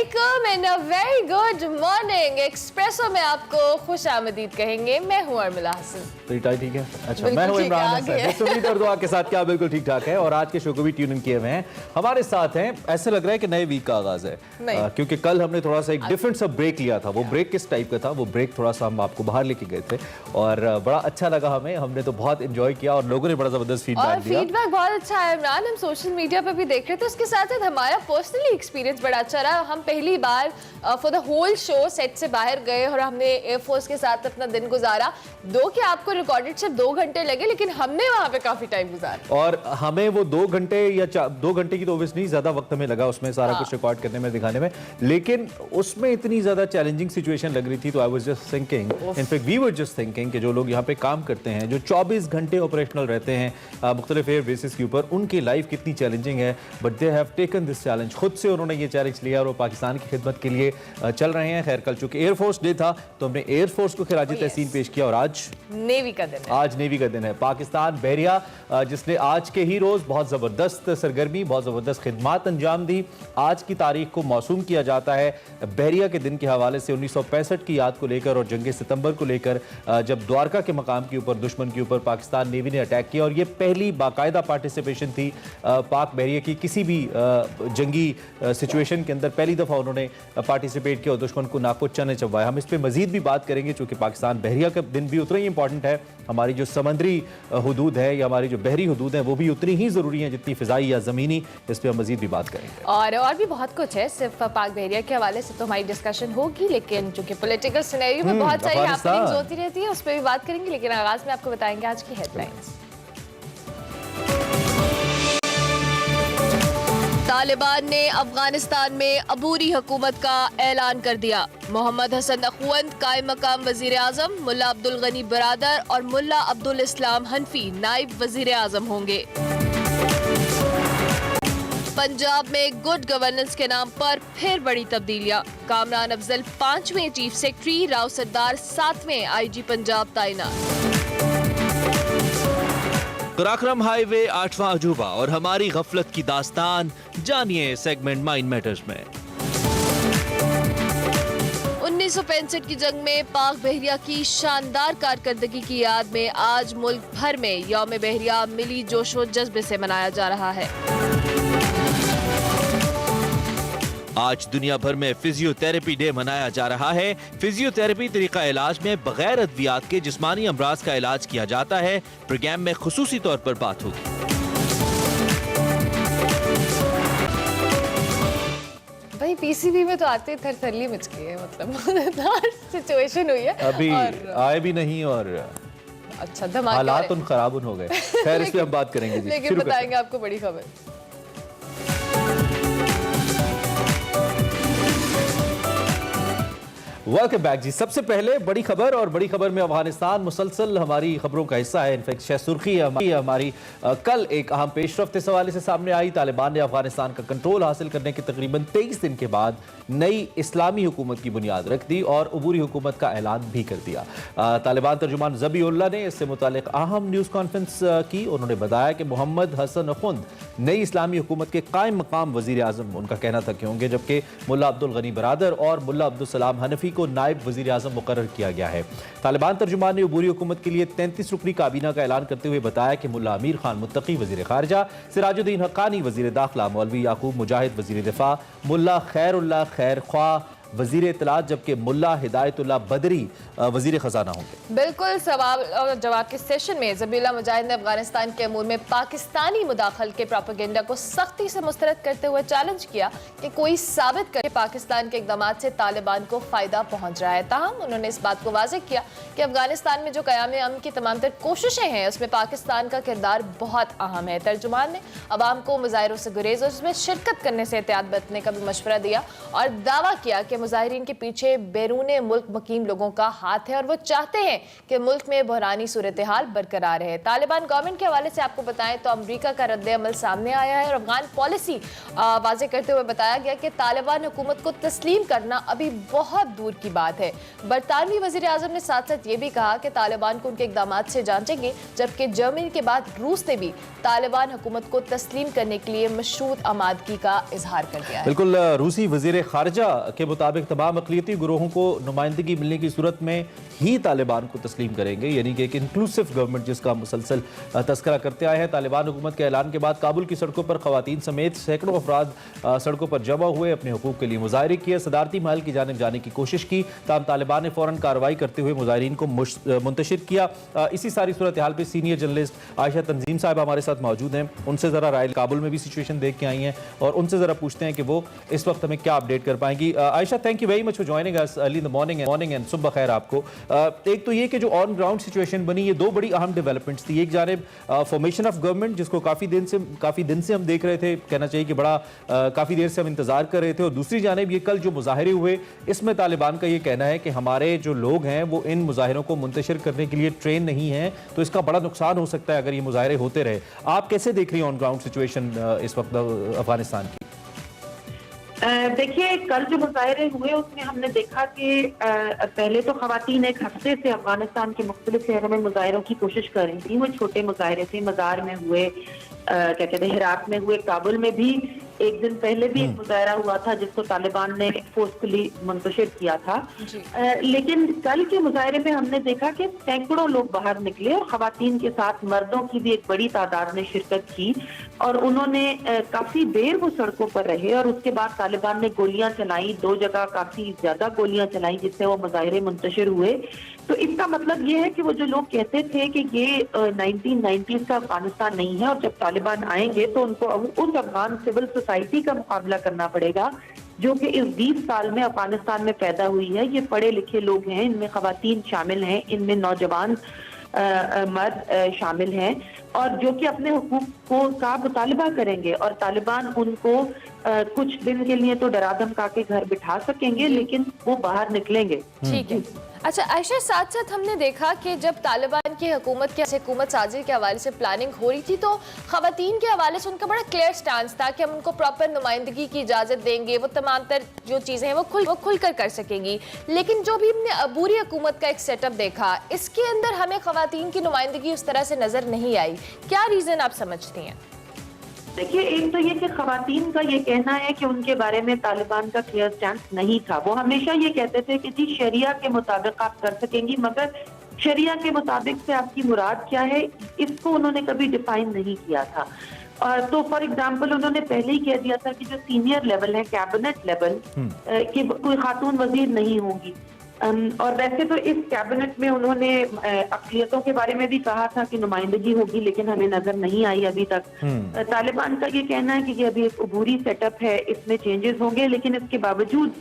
अस्सलामुअलैकुम and a very good morning. Espresso में आपको खुश आमदीद कहेंगे। मैं हूँ अर्मिला हसन। तो टाई ठीक है। अच्छा, मैं हूँ इमरान हसन। उम्मीद और दुआ के साथ क्या बिल्कुल ठीक ठाक है। और आज के शो को भी ट्यून इन किए हुए हैं। हमारे साथ हैं, ऐसे लग रहा है कि नए वीक का आगाज है, क्योंकि कल हमने थोड़ा सा एक डिफरेंट सा ब्रेक लिया था। वो ब्रेक किस टाइप का था? वो ब्रेक थोड़ा सा हम आपको बाहर लेके गए थे और बड़ा अच्छा लगा हमें। हमने तो बहुत एंजॉय किया और लोगों ने बड़ा जबरदस्त फीडबैक दिया। फीडबैक बहुत अच्छा है इमरान। हम सोशल मीडिया पे भी देख रहे थे, उसके साथ साथ हमारा पर्सनली एक्सपीरियंस बड़ा अच्छा रहा। हम पहली बार for the whole show set से बाहर गए और हमने एयरफोर्स के साथ अपना दिन गुजारा। दो कि आपको रिकॉर्डेड सिर्फ 2 घंटे लगे, लेकिन हमने वहां पे काफी टाइम गुजारा। और हमें वो 2 घंटे या 2 घंटे की तो ऑब्वियसली ज्यादा वक्त हमें लगा उसमें सारा कुछ रिकॉर्ड करने में, दिखाने में, लेकिन उसमें इतनी ज्यादा चैलेंजिंग सिचुएशन लग रही थी। तो I was just thinking, in fact we were just thinking कि जो लोग यहाँ पे काम करते हैं, जो 24 घंटे ऑपरेशनल रहते हैं मुख्तलिफ एयर बेसिस के ऊपर, उनकी लाइफ कितनी चैलेंजिंग है। But they have taken this challenge. खुद से उन्होंने ये चैलेंज लिया और वो पाकिस्तान की खिदमत के लिए चल रहे हैं। खैर, कल चूंकि एयरफोर्स डे था तो हमने एयरफोर्स को खिराजी तहसीन पेश किया। और आज नेवी का दिन है। आज नेवी का दिन है। पाकिस्तान बहरिया जिसने आज के ही रोज बहुत जबरदस्त सरगर्मी, बहुत जबरदस्त खिदमात अंजाम दी। आज की तारीख को मौसूम किया जाता है बहरिया के दिन के हवाले से 1965 की याद को लेकर और जंग सितंबर को लेकर, जब द्वारका के मकाम के ऊपर दुश्मन के ऊपर पाकिस्तान नेवी ने अटैक किया। और ये पहली बाकायदा पार्टिसिपेशन थी पाक बहरिया की किसी भी जंगी सिचुएशन के अंदर। पहली दफा उन्होंने पार्टिसिपेट किया और दुश्मन को नाकोच्चा ने चबाया। हम इस पर मजीद भी बात करेंगे, चूंकि पाकिस्तान बहरिया का दिन भी उतना ही इंपॉर्टेंट है। हमारी जो समंदरी हुदूद है या हमारी जो बहरी हुदूद है वो भी उतनी ही जरूरी है जितनी फिजाई या जमीनी। इस पर हम मजीद भी बात करेंगे। और भी बहुत कुछ है। सिर्फ पाक बहरिया के हवाले से तो हमारी डिस्कशन होगी, लेकिन चूंकि पॉलिटिकल सिनेरियो में बहुत सारी हैपनिंग्स होती रहती है, उस पर भी बात करेंगे। लेकिन आगाज में आपको बताएंगे आज की हेडलाइंस। तालिबान ने अफगानिस्तान में अबूरी हुकूमत का ऐलान कर दिया। मोहम्मद हसन अखवंद कायम मकाम वजीर आजम, मुल्ला अब्दुल गनी बरादर और मुल्ला अब्दुल इस्लाम हनफी नाइब वजीर आजम होंगे। पंजाब में गुड गवर्नेंस के नाम पर फिर बड़ी तब्दीलियां। कामरान अफजल 5वें चीफ सेक्रेटरी, राव सरदार 7वें आईजी पंजाब तैनात। कराक्रम हाईवे 8वां अजूबा और हमारी गफलत की दास्तान, जानिए सेगमेंट माइंड मैटर्स में। 1965 की जंग में पाक बहरिया की शानदार कारकर्दगी की याद में आज मुल्क भर में यौम बहरिया मिली जोशो जज्बे से मनाया जा रहा है। आज दुनिया भर में फिजियोथेरेपी डे मनाया जा रहा है। फिजियोथेरेपी तरीका इलाज में बगैर अद्वियात के जिस्मानी अमराज का इलाज किया जाता है। प्रोग्राम में खुसूसी तौर पर बात होगी। भाई पीसीबी में तो आते थरथरली मच गई है, मतलब सिचुएशन हुई है। अभी आए भी नहीं और अच्छा धमाका, हालात उन खराब हो गए। खैर, इस पे हम बात करेंगे जी। लेकिन बताएंगे आपको बड़ी खबर। वेलकम बैक जी। सबसे पहले बड़ी खबर, और बड़ी खबर में अफगानिस्तान मुसलसल हमारी खबरों का हिस्सा है। इनफैक्ट शह सुर्खी हमारी कल एक अहम पेशरफ्त इस हवाले से सामने आई। तालिबान ने अफगानिस्तान का कंट्रोल हासिल करने के तकरीबन 23 दिन के बाद नई इस्लामी हुकूमत की बुनियाद रख दी और अबूरी हुकूमत का ऐलान भी कर दिया। तालिबान तर्जुमान ज़बीउल्लाह ने इससे मुतालिक अहम न्यूज़ कॉन्फ्रेंस की। उन्होंने बताया कि मोहम्मद हसन अखुंद नई इस्लामी हुकूमत के कायम मकाम वजीर आजम उनका कहना था कि होंगे, जबकि मुल्ला अब्दुल गनी बरादर और मुल्ला अब्दुल सलाम हनफी को नायब वजीर आजम मुकर्रर किया गया है। तालिबान तर्जुमान ने अबूरी हुकूमत के लिए 33 रुकनी काबीना का ऐलान करते हुए बताया कि मुल्ला अमीर खान मुत्तकी वजीर खारजा, सिराजुद्दीन हक्कानी वजीर दाखिला, मौलवी याकूब मुजाहिद वजीर दिफा, मुल्ला खैरुल्लाह खैर ख्वाह वजीर इत्तलात, जबकि मुल्ला हिदायतुल्लाह बदरी वजीर खजाना होंगे। बिल्कुल सवाल और जवाब के सेशन में ज़बीउल्लाह मुजाहिद ने अफगानिस्तान के अमूर में पाकिस्तानी मुदाखल के प्रोपेगेंडा को सख्ती से मुस्तरद करते हुए चैलेंज किया कि कोई साबित करे पाकिस्तान के इक़दामात से तालिबान को फ़ायदा पहुँच रहा है। ताहम उन्होंने इस बात को वाज़ेह किया कि अफगानिस्तान में जो क़याम अमन की तमाम तर कोशिशें हैं उसमें पाकिस्तान का किरदार बहुत अहम है। तर्जुमान ने अवाम को मुज़ाहिरों से गुरेज और उसमें शिरकत करने से एहतियात बरतने का भी मशवरा दिया और दावा किया कि मुजाहिरीन के पीछे बैरून मुल्क मुकीम लोगों का हाथ है और वो चाहते हैं कि मुल्क में बहरानी सूरत हाल बरकरार रहे। तालिबान गवर्नमेंट के हवाले से आपको बताएं तो अमरीका का रद्द-ए-अमल सामने आया है और अफगान पॉलिसी वाजे करते हुए बताया गया कि तालिबान हुकूमत को तस्लीम करना अभी बहुत दूर की बात है। बरतानवी वज़ीर आज़म ने साथ साथ ये भी कहा कि तालिबान को उनके इक़दामात से जांचेंगे, जबकि जर्मनी के बाद रूस ने भी तालिबान हुकूमत को तस्लीम करने के लिए मशरूत आमादगी का इजहार कर दिया है। बिल्कुल, रूसी वज़ीर ख़ारजा के मुताबिक तमाम अक़लियती ग्रोहों को नुमाइंदगी मिलने की सूरत में ही तालिबान को तस्लीम करेंगे, यानी कि एक इंक्लूसिव गवर्नमेंट जिसका मुसलसल तस्करा करते आए हैं। तालिबान हुकूमत के ऐलान के बाद काबुल की सड़कों पर ख़वातीन समेत सैकड़ों अफराद सड़कों पर जमा हुए, अपने हुकूक के लिए मुजाहरे किए, सदारती महल की जानिब जाने की कोशिश की। ताहम तालिबान ने फ़ौरन कार्रवाई करते हुए मुजाहिरीन को मुंतशिर किया। इसी सारी सूरत हाल पर सीनियर जर्नलिस्ट आयशा तंजीम साहब हमारे साथ मौजूद हैं। उनसे ज़रा राय, काबुल में भी सिचुएशन देख के आई हैं और उनसे ज़रा पूछते हैं कि वो इस वक्त हमें क्या अपडेट कर पाएंगी। Ayesha, thank you very much for joining us early in the morning and सुबह खैर आपको। एक तो ये कि जो ऑन ग्राउंड सिचुएशन बनी, ये दो बड़ी अहम डेवलपमेंट्स थी। एक जानिब फॉर्मेशन ऑफ गवर्नमेंट, जिसको काफ़ी दिन से हम देख रहे थे, कहना चाहिए कि बड़ा काफ़ी देर से हम इंतजार कर रहे थे, और दूसरी जानिब ये कल जो मुजाहरे हुए, इसमें तालिबान का ये कहना है कि हमारे जो लोग हैं वो इन मुजाहरों को मुंतशिर करने के लिए ट्रेन नहीं है, तो इसका बड़ा नुकसान हो सकता है अगर ये मुजाहरे होते रहे। आप कैसे देख रही हैं ऑन ग्राउंड सिचुएशन इस वक्त अफगानिस्तान की? देखिए, कल जो मुजाहरे हुए उसमें हमने देखा कि पहले तो खवातीन एक हफ्ते से अफगानिस्तान के मुख्तलिफ शहरों में मुजाहरों की कोशिश कर रही थी। वो छोटे मुजाहरे थे, मज़ार में हुए, क्या कहते हैं, हिरात में हुए, काबुल में भी एक दिन पहले भी एक मुजाहरा हुआ था जिसको तालिबान ने फोर्सफुली मुंतशिर किया था। लेकिन कल के मुजाहरे में हमने देखा कि सैकड़ों लोग बाहर निकले और खवातीन के साथ मर्दों की भी एक बड़ी तादाद ने शिरकत की, और उन्होंने काफी देर वो सड़कों पर रहे, और उसके बाद तालिबान ने गोलियां चलाई, 2 जगह काफी ज्यादा गोलियां चलाई, जिससे वो मुजाहरे मुंतशिर हुए। तो इसका मतलब ये है कि वो जो लोग कहते थे कि ये 1990s का अफगानिस्तान नहीं है, और जब तालिबान आएंगे तो उनको उस अफगान सिविल सोसाइटी का मुकाबला करना पड़ेगा जो कि इस 20 साल में अफगानिस्तान में पैदा हुई है। ये पढ़े लिखे लोग हैं, इनमें खवातीन शामिल हैं, इनमें नौजवान मर्द शामिल हैं, और जो कि अपने हुकूक का मुतालबा करेंगे, और तालिबान उनको कुछ दिन के लिए तो डरा धमका के घर बिठा सकेंगे, लेकिन वो बाहर निकलेंगे। ठीक है। अच्छा आयशा, साथ साथ हमने देखा कि जब तालिबान की हुकूमत साजी के हवाले से प्लानिंग हो रही थी, तो खवातीन के हवाले से उनका बड़ा क्लियर स्टांस था कि हम उनको प्रॉपर नुमाइंदगी की इजाज़त देंगे, वो तमाम तर जो चीज़ें हैं वो खुलकर कर सकेंगी। लेकिन जो भी हमने अबूरी हुकूमत का एक सेटअप देखा, इसके अंदर हमें खवातीन की नुमाइंदगी उस तरह से नज़र नहीं आई। क्या रीज़न आप समझती हैं? देखिए, एक तो ये कि खवातीन का ये कहना है कि उनके बारे में तालिबान का क्लियर स्टैंड नहीं था। वो हमेशा ये कहते थे कि जी शरिया के मुताबिक आप कर सकेंगी, मगर शरिया के मुताबिक से आपकी मुराद क्या है, इसको उन्होंने कभी डिफाइन नहीं किया था। तो फॉर एग्जाम्पल उन्होंने पहले ही कह दिया था कि जो सीनियर लेवल है, कैबिनेट लेवल, कि कोई खातून वजीर नहीं होगी। और वैसे तो इस कैबिनेट में उन्होंने अक़लियतों के बारे में भी कहा था कि नुमाइंदगी होगी, लेकिन हमें नजर नहीं आई अभी तक। तालिबान का ये कहना है कि ये अभी एक अबूरी सेटअप है, इसमें चेंजेस होंगे, लेकिन इसके बावजूद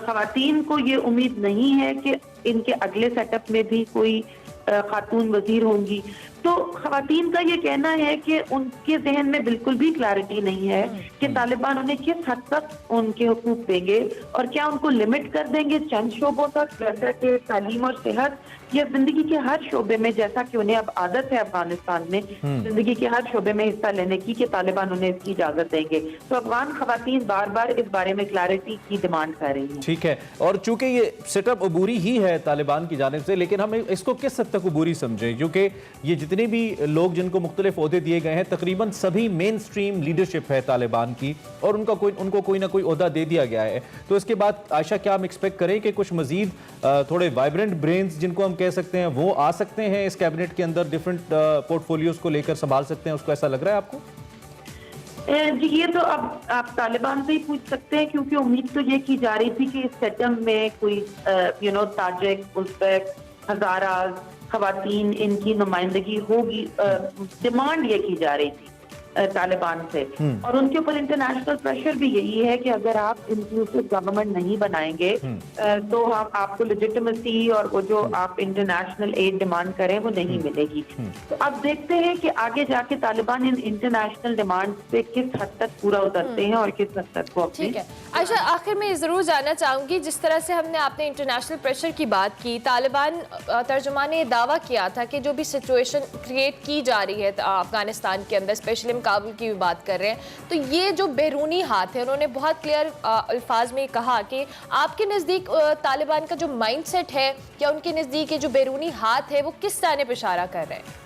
खवातीन को ये उम्मीद नहीं है कि इनके अगले सेटअप में भी कोई खातून वजीर होंगी। तो खवातीन का ये कहना है कि उनके जहन में बिल्कुल भी क्लैरिटी नहीं है कि तालिबान उन्हें किस हद तक उनके हुकूक देंगे, और क्या उनको लिमिट कर देंगे चंद शोबों तक, जैसे कि तालीम और सेहत, या जिंदगी के हर शोबे में, जैसा कि उन्हें अब आदत है अफगानिस्तान में जिंदगी के हर शोबे में हिस्सा लेने की, कि तालिबान उन्हें इसकी इजाजत देंगे। तो अफगान खवातीन बार बार इस बारे में क्लैरिटी की डिमांड कर रही है। ठीक है, और चूंकि ये सेटअप अबूरी ही है तालिबान की जानिब से, लेकिन हम इसको किस हद तक अबूरी समझे, क्योंकि ये जितने भी लोग जिनको मुख्तलिफ ओहदे दिए गए हैं, तकरीबन सभी मेन स्ट्रीम लीडरशिप है तालिबान की, और उनको कोई ना कोई ओहदा दे दिया गया है। तो इसके बाद आयशा, क्या हम एक्सपेक्ट करें कि कुछ मजीद थोड़े वाइब्रेंट ब्रेन्स जिनको हम कह सकते हैं वो आ सकते हैं इस कैबिनेट के अंदर, डिफरेंट पोर्टफोलियोज को लेकर संभाल सकते हैं उसको, ऐसा लग रहा है आपको? जी, ये तो अब आप तालिबान से ही पूछ सकते हैं, क्योंकि उम्मीद तो ये की जा रही थी कि इस सेटअप में कोई ताजिक, उज़्बेक, हज़ारा खवातीन, इनकी नुमाइंदगी होगी। डिमांड ये की जा रही थी। तालिबान से, और उनके ऊपर इंटरनेशनल प्रेशर भी यही है कि अगर आप इंक्लूसिव गवर्नमेंट नहीं बनाएंगे तो हम आपको लेजिटिमेसी और वो जो आप इंटरनेशनल एड डिमांड करें वो नहीं मिलेगी। तो अब देखते हैं कि आगे जाके तालिबान इन इंटरनेशनल डिमांड पे किस हद तक पूरा उतरते हैं और किस हद तक को अपनी। ठीक है आयशा, आखिर में जरूर जानना चाहूंगी, जिस तरह से हमने आपने इंटरनेशनल प्रेशर की बात की, तालिबान तर्जुमान ने दावा किया था कि जो भी सिचुएशन क्रिएट की जा रही है अफगानिस्तान के अंदर, स्पेशली हम काबुल की भी बात कर रहे हैं, तो ये जो बैरूनी हाथ है, उन्होंने बहुत क्लियर अल्फाज में कहा कि आपके नज़दीक तालिबान का जो माइंडसेट है या उनके नज़दीक ये जो बैरूनी हाथ है वो किस जानिब इशारा कर रहे हैं?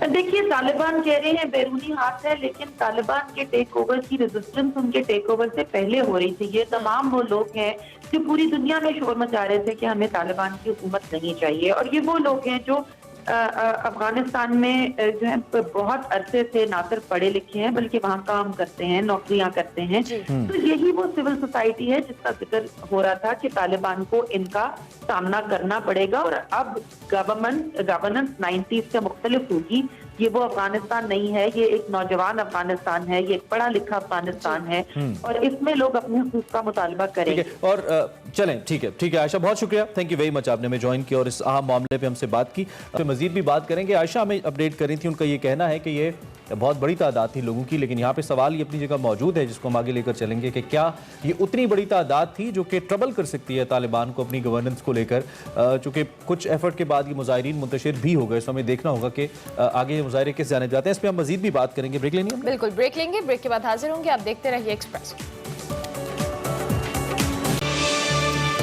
देखिए, तालिबान कह रहे हैं बैरूनी हाथ है, लेकिन तालिबान के टेक ओवर की रेजिस्टेंस उनके टेक ओवर से पहले हो रही थी। ये तमाम वो लोग हैं जो पूरी दुनिया में शोर मचा रहे थे कि हमें तालिबान की हुकूमत नहीं चाहिए, और ये वो लोग हैं जो अफगानिस्तान में जो है बहुत अरसे से ना सिर्फ पढ़े लिखे हैं बल्कि वहाँ काम करते हैं, नौकरियां करते हैं। तो यही वो सिविल सोसाइटी है जिसका जिक्र हो रहा था कि तालिबान को इनका सामना करना पड़ेगा, और अब गवर्नेंस 90s से मुख्तलिफ होगी। ये वो अफगानिस्तान नहीं है, ये एक नौजवान अफगानिस्तान है, ये एक पढ़ा लिखा अफगानिस्तान है, और इसमें लोग अपने हकूक़ का मुतालबा करेंगे। और चलें, ठीक है आयशा, बहुत शुक्रिया, थैंक यू वेरी मच, आपने हमें ज्वाइन किया और इस अहम मामले पे हमसे बात की। तो मजीद भी बात करेंगे। आयशा हमें अपडेट करी थी, उनका ये कहना है कि ये बहुत बड़ी तादाद थी लोगों की, लेकिन यहाँ पे सवाल ये अपनी जगह मौजूद है जिसको हम आगे लेकर चलेंगे कि क्या ये उतनी बड़ी तादाद थी जो कि ट्रबल कर सकती है तालिबान को अपनी गवर्नेंस को लेकर, चूँकि कुछ एफर्ट के बाद ये मुजाहिरीन मुंतशिर भी हो गए। सो हमें देखना होगा कि आगे ये मुजाहिरे किस जानिब जाते हैं। इस पर हम मजीद भी बात करेंगे। ब्रेक लेंगे? बिल्कुल ब्रेक लेंगे, ब्रेक के बाद हाजिर होंगे। आप देखते रहिए Express.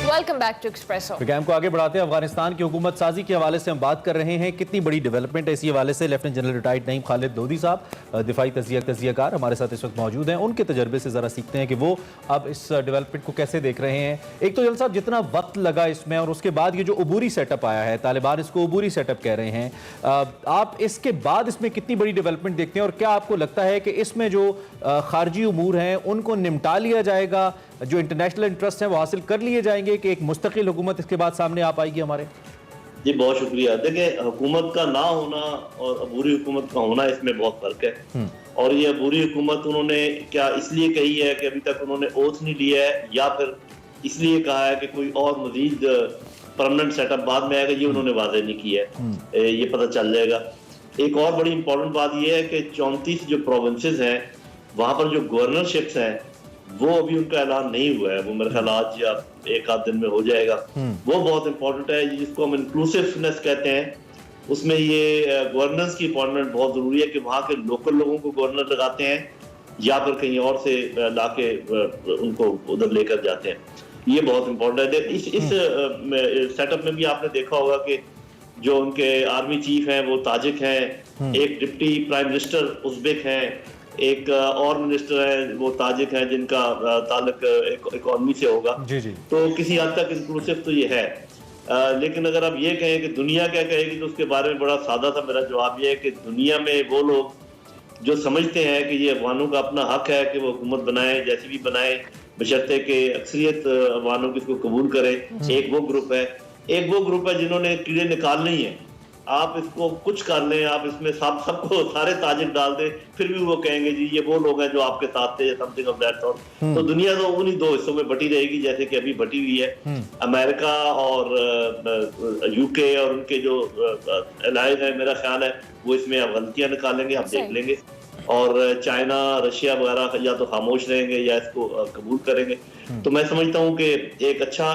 Welcome back to Expresso. Programme को आगे बढ़ाते हैं। अफगानिस्तान की हुकूमत साजी के हवाले से हम बात कर रहे हैं, कितनी बड़ी डेवलपमेंट है इसी हवाले से lieutenant general retired Naeem Khalid Lodhi साहब दिफाई तजियाकार हमारे साथ इस वक्त मौजूद हैं। उनके तजर्बे से ज़रा सीखते हैं कि वो अब इस डेवलपमेंट को कैसे देख रहे हैं। एक तो जनरल साहब, जितना वक्त लगा इसमें और उसके बाद ये जो अबूरी सेटअप आया है, तालिबान इसको अबूरी सेटअप कह रहे हैं, आप इसके बाद इसमें कितनी बड़ी डेवलपमेंट देखते हैं और क्या आपको लगता है कि इसमें जो खारजी उमूर हैं उनको निपटा लिया जाएगा, जो इंटरनेशनल इंटरेस्ट हैं वो हासिल कर लिए जाएंगे, कि एक मुस्तकिल हुकूमत इसके बाद सामने आ पाएगी हमारे? जी बहुत शुक्रिया। देखिए, हुकूमत का ना होना और अबूरी हुकूमत का होना इसमें बहुत फर्क है। और ये अबूरी हुकूमत उन्होंने क्या इसलिए कही है कि अभी तक उन्होंने ओथ नहीं लिया है, या फिर इसलिए कहा है कि कोई और मजीद परमानेंट सेटअप बाद में आएगा, ये उन्होंने वादे नहीं किया है। ये पता चल जाएगा। एक और बड़ी इंपॉर्टेंट बात ये है कि 34 जो प्रोविंसेस हैं वहां पर जो गवर्नरशिप्स हैं वो अभी उनका ऐलान नहीं हुआ है। वो मेरे ख्याल आज या एक आध दिन में हो जाएगा। वो बहुत इंपॉर्टेंट है, जिसको हम इंक्लूसिवनेस कहते हैं। उसमें ये गवर्नेंस की अपॉइंटमेंट बहुत जरूरी है कि वहाँ के लोकल लोगों को गवर्नर लगाते हैं या फिर कहीं और से लाके उनको उधर लेकर जाते हैं। ये बहुत इंपॉर्टेंट है। इस सेटअप में भी आपने देखा होगा कि जो उनके आर्मी चीफ हैं वो ताजिक हैं, एक डिप्टी प्राइम मिनिस्टर उज़्बेक हैं, एक और मिनिस्टर है वो ताजिक हैं जिनका ताल्लुक इकोनॉमी से होगा। जी। तो किसी हद तक इंक्लूसिव तो ये है। लेकिन अगर आप ये कहें कि दुनिया क्या कहेगी, तो उसके बारे में बड़ा सादा सा मेरा जवाब ये है कि दुनिया में वो लोग जो समझते हैं कि ये अफगानों का अपना हक है कि वो हुकूमत बनाए, जैसी भी बनाए, बशर्ते कि अक्सरियत अफगानों की इसको कबूल करे। एक वो ग्रुप है, एक वो ग्रुप है जिन्होंने कीड़े निकालने ही हैं। आप इसको कुछ कर लें, आप इसमें सबको सारे ताजिक डाल दें, फिर भी वो कहेंगे जी ये वो लोग हैं जो आपके साथ थे, समथिंग ऑफ दैट सॉर्ट। तो दुनिया तो उन्हीं दो हिस्सों में बटी रहेगी जैसे कि अभी बटी हुई है। अमेरिका और यूके और उनके जो एलाइज हैं, मेरा ख्याल है वो इसमें अब गलतियां निकालेंगे, आप देख लेंगे। और चाइना, रशिया वगैरह या तो खामोश रहेंगे या इसको कबूल करेंगे। तो मैं समझता हूँ कि एक अच्छा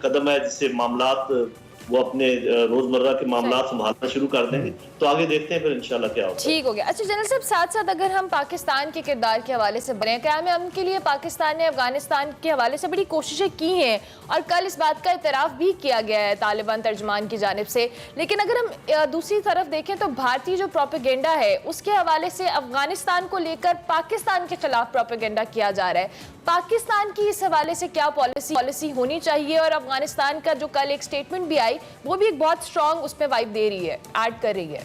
कदम है जिससे मामलात वो अपने रोजमर्रा के मामला संभालना शुरू कर देंगे। तो आगे देखते हैं फिर इंशाल्लाह क्या होगा। ठीक हो गया। अच्छा जनरल साहब, साथ साथ अगर हम पाकिस्तान के किरदार के हवाले से बने, क्या है उनके लिए पाकिस्तान ने अफगानिस्तान के हवाले से बड़ी कोशिशें की हैं और कल इस बात का इतराफ़ भी किया गया है तालिबान तर्जमान की जानिब से। लेकिन अगर हम दूसरी तरफ देखें तो भारतीय जो प्रोपेगेंडा है उसके हवाले से अफगानिस्तान को लेकर पाकिस्तान के खिलाफ प्रोपेगेंडा किया जा रहा है। पाकिस्तान की इस हवाले से क्या पॉलिसी होनी चाहिए? और अफगानिस्तान का जो कल एक स्टेटमेंट भी आई वो भी एक बहुत स्ट्रॉन्ग उसमें वाइब दे रही है, ऐड कर रही है।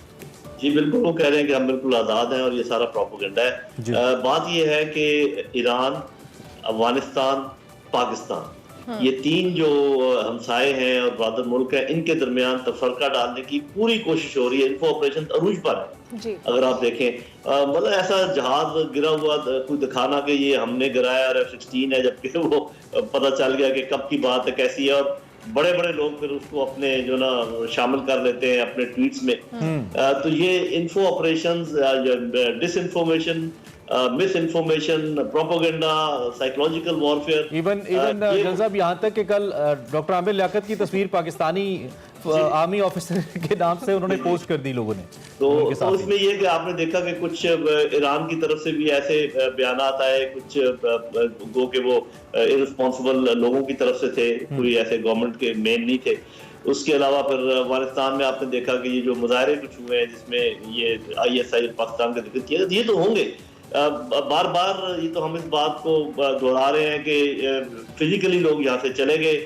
जी बिल्कुल, वो कह रहे हैं कि हम बिल्कुल आज़ाद हैं और ये सारा प्रोपेगेंडा है। बात ये है कि ईरान, अफगानिस्तान, पाकिस्तान, ये तीन जो हमसाए हैं और ब्रदर मुल्क हैं, इनके दरमियान तफरका डालने की पूरी कोशिश हो रही है। इन्फो ऑपरेशन अरूज पर है। जी। अगर आप देखें मतलब ऐसा जहाज गिरा हुआ कोई दिखाना कि ये हमने गिराया और F-16 है, जबकि वो पता चल गया कि कब की बात है, कैसी है, और बड़े बड़े लोग फिर उसको अपने जो ना शामिल कर लेते हैं अपने ट्वीट्स में। तो ये info operations, disinformation, miss information, propaganda, psychological warfare, even जल साहब, यहाँ तक कि कल डॉक्टर आमिर लियाकत की तस्वीर पाकिस्तानी आर्मी ऑफिसर के नाम से उन्होंने पोस्ट कर दी लोगों ने। तो उसमें ये कि आपने देखा कि कुछ ईरान की तरफ से भी ऐसे बयान आए, कुछ गो के वो इररिस्पॉन्सिबल लोगों की तरफ से थे, कोई ऐसे गवर्नमेंट के मेन नहीं थे। उसके अलावा फिर अफगानिस्तान में आपने देखा कि ये जो मुजाहरे कुछ हुए हैं जिसमें ये ISI पाकिस्तान का जिक्र किया, ये तो होंगे बार बार। ये तो हम इस बात को दोहरा रहे हैं कि फिजिकली लोग यहाँ से चले गए,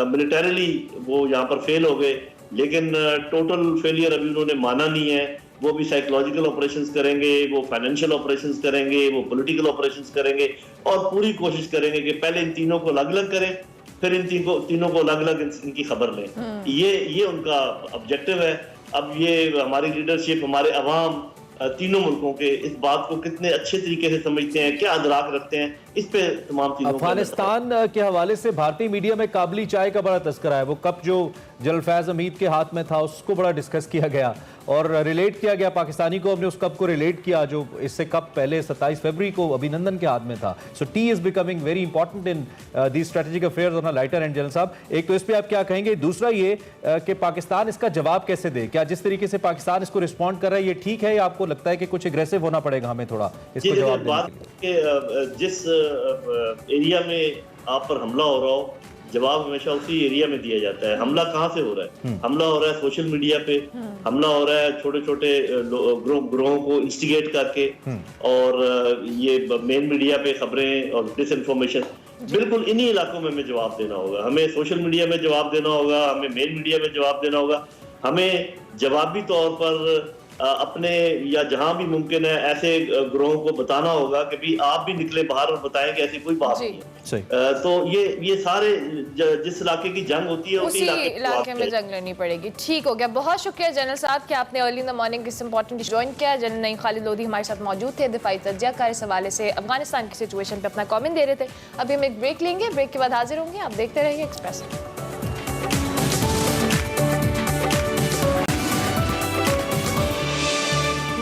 मिलिटरीली वो यहाँ पर फेल हो गए, लेकिन टोटल फेलियर अभी उन्होंने माना नहीं है। वो भी साइकोलॉजिकल ऑपरेशंस करेंगे, वो फाइनेंशियल ऑपरेशंस करेंगे, वो पॉलिटिकल ऑपरेशंस करेंगे, और पूरी कोशिश करेंगे कि पहले इन तीनों को अलग अलग करें, फिर इन तीनों को अलग अलग इनकी खबर लें। ये उनका ऑब्जेक्टिव है। अब ये हमारी लीडरशिप, हमारे अवाम तीनों मुल्कों के इस बात को कितने अच्छे तरीके से समझते हैं, क्या अदराक रखते हैं, इस पे तमाम चीजों। अफगानिस्तान के हवाले से भारतीय मीडिया में काबली चाय का बड़ा तस्करा है। वो कप जो जलफैज हमीद के हाथ में था उसको बड़ा डिस्कस किया गया और रिलेट किया गया, पाकिस्तानी को हमने उस कप को रिलेट किया जो इससे कप पहले 27 फरवरी को अभिनंदन के हाथ में था। So tea is becoming very important in these strategic affairs on a lighter end. General साहब, एक तो इस पे आप क्या कहेंगे, दूसरा ये कि पाकिस्तान इसका जवाब कैसे दे? क्या जिस तरीके से पाकिस्तान इसको रिस्पॉन्ड कर रहा है ये ठीक है, या आपको लगता है कि कुछ एग्रेसिव होना पड़ेगा हमें थोड़ा इसको जवाब देने के लिए? जिस एरिया में आप पर हमला हो रहा हो, जवाब हमेशा उसी एरिया में दिया जाता है। हमला कहाँ से हो रहा है? हमला हो रहा है सोशल मीडिया पे, हमला हो रहा है छोटे छोटे ग्रोहों को इंस्टिगेट करके, और ये मेन मीडिया पे खबरें और डिसइंफॉर्मेशन, बिल्कुल इन्हीं इलाकों में हमें जवाब देना होगा। हमें सोशल मीडिया में जवाब देना होगा, हमें मेन मीडिया में जवाब देना होगा, हमें जवाबी तौर पर अपने या जहां भी मुमकिन है ऐसे ग्रोहों को बताना होगा कि भी आप भी निकले बाहर और बताएं कि ऐसी कोई बात नहीं है। तो ये सारे जिस इलाके की जंग होती है उसी इलाके में जंग लड़नी पड़ेगी। ठीक हो गया, बहुत शुक्रिया जनरल साहब कि आपने अर्ली इन द मॉर्निंग इस इंपॉर्टेंट ज्वाइन किया। जनरल नईम खालिद लोधी हमारे साथ मौजूद थे, दिफाई तज्जिया कार इस हवाले से अफगानिस्तान की सिचुएशन पे अपना कमेंट दे रहे थे। अभी हम एक ब्रेक लेंगे, ब्रेक के बाद हाजिर होंगे। आप देखते रहिए Express.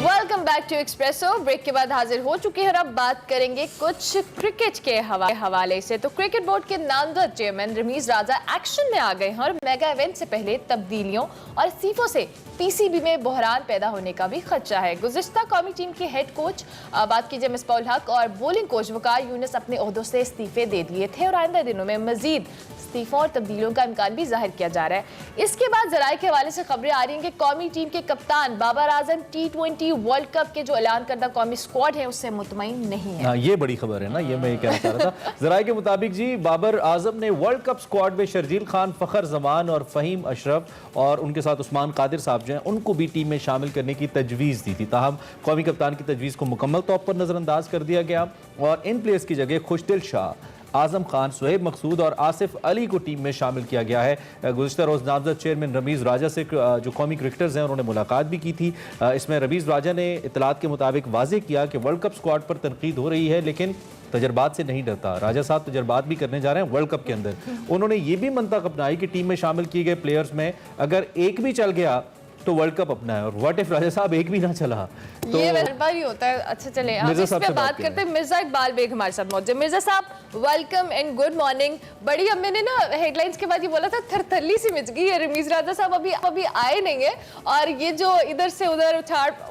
Welcome back to Expresso. Break के बाद हाजिर हो चुके हैं और अब बात करेंगे कुछ क्रिकेट के हवाले से। तो क्रिकेट बोर्ड के नामजद चेयरमैन रमीज राजा एक्शन में आ गए हैं और मेगा इवेंट से पहले तब्दीलियों और इस्तीफों से PCB में बहरान पैदा होने का भी खदशा है। गुज़िश्ता कौमी टीम के हेड कोच बात कीजिए मिसबाउल हक और बॉलिंग कोच वकार यूनिस अपने ओहदों से इस्तीफे दे दिए थे और आइंदा दिनों में मजीद इस्तीफों और तब्दीलियों का इम्कान भी जाहिर किया जा रहा है। इसके बाद जराये के हवाले से खबरें आ रही हैं कि कौमी टीम के कप्तान Babar Azam T20 world cup के जो ऐलान करदा कौमी स्क्वाड है उससे मुतमईन नहीं है। ये बड़ी खबर है ना, ये मैं कहना चाह रहा था। जराये के मुताबिक जी बाबर आजम ने वर्ल्ड कप स्क्वाड में शर्जील खान, फखर जमान और फहीम अशरफ और उनके साथ उस्मान कादिर साहब जो हैं उनको भी टीम में शामिल करने की तजवीज़ दी थी। ताहम कौमी कप्तान की तजवीज़ को मुकम्मल तौर पर नज़रअंदाज कर दिया गया और इन प्लेयर्स की जगह खुशदिल शाह, आजम खान, सुहेब मकसूद और आसिफ अली को टीम में शामिल किया गया है। गुज़िश्ता रोज़ नामज़द चेयरमैन रमीज़ राजा से जो कौमी क्रिकेटर्स हैं उन्होंने मुलाकात भी की थी। इसमें रमीज़ राजा ने इतलात के मुताबिक वाज़ेह किया कि वर्ल्ड कप स्क्वाड पर तनकीद हो रही है लेकिन तजर्बात से नहीं डरता। राजा साहब तजर्बात भी करने जा रहे हैं वर्ल्ड कप के अंदर। उन्होंने ये भी मंतक अपनाई कि टीम में शामिल किए गए प्लेयर्स में अगर एक भी चल गया तो वर्ल्ड कप अपना है, और व्हाट इफ राजा साहब एक भी ना चला तो ये बार ही होता है। अच्छा चले अब इस पे बात करते हैं। मिर्जा इकबाल बेग हमारे साथ मौजूद। मिर्जा साहब वेलकम एंड गुड मॉर्निंग। बड़ी अब मैंने ना हेडलाइंस के बाद ये बोला था थरथरली सी मच गई है। रमीज राजा साहब अभी आए नहीं है और ये जो इधर से उधर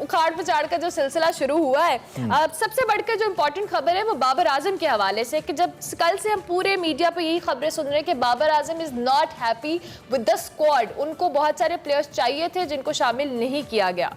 उखाड़ पछाड़ का जो सिलसिला शुरू हुआ है। सबसे बढ़कर जो इम्पोर्टेंट खबर है वो बाबर आजम के हवाले से कि जब कल से हम पूरे मीडिया पे यही खबरें सुन रहे हैं कि Babar Azam is not happy with the squad, उनको बहुत सारे प्लेयर्स चाहिए थे जिनको शामिल नहीं किया गया।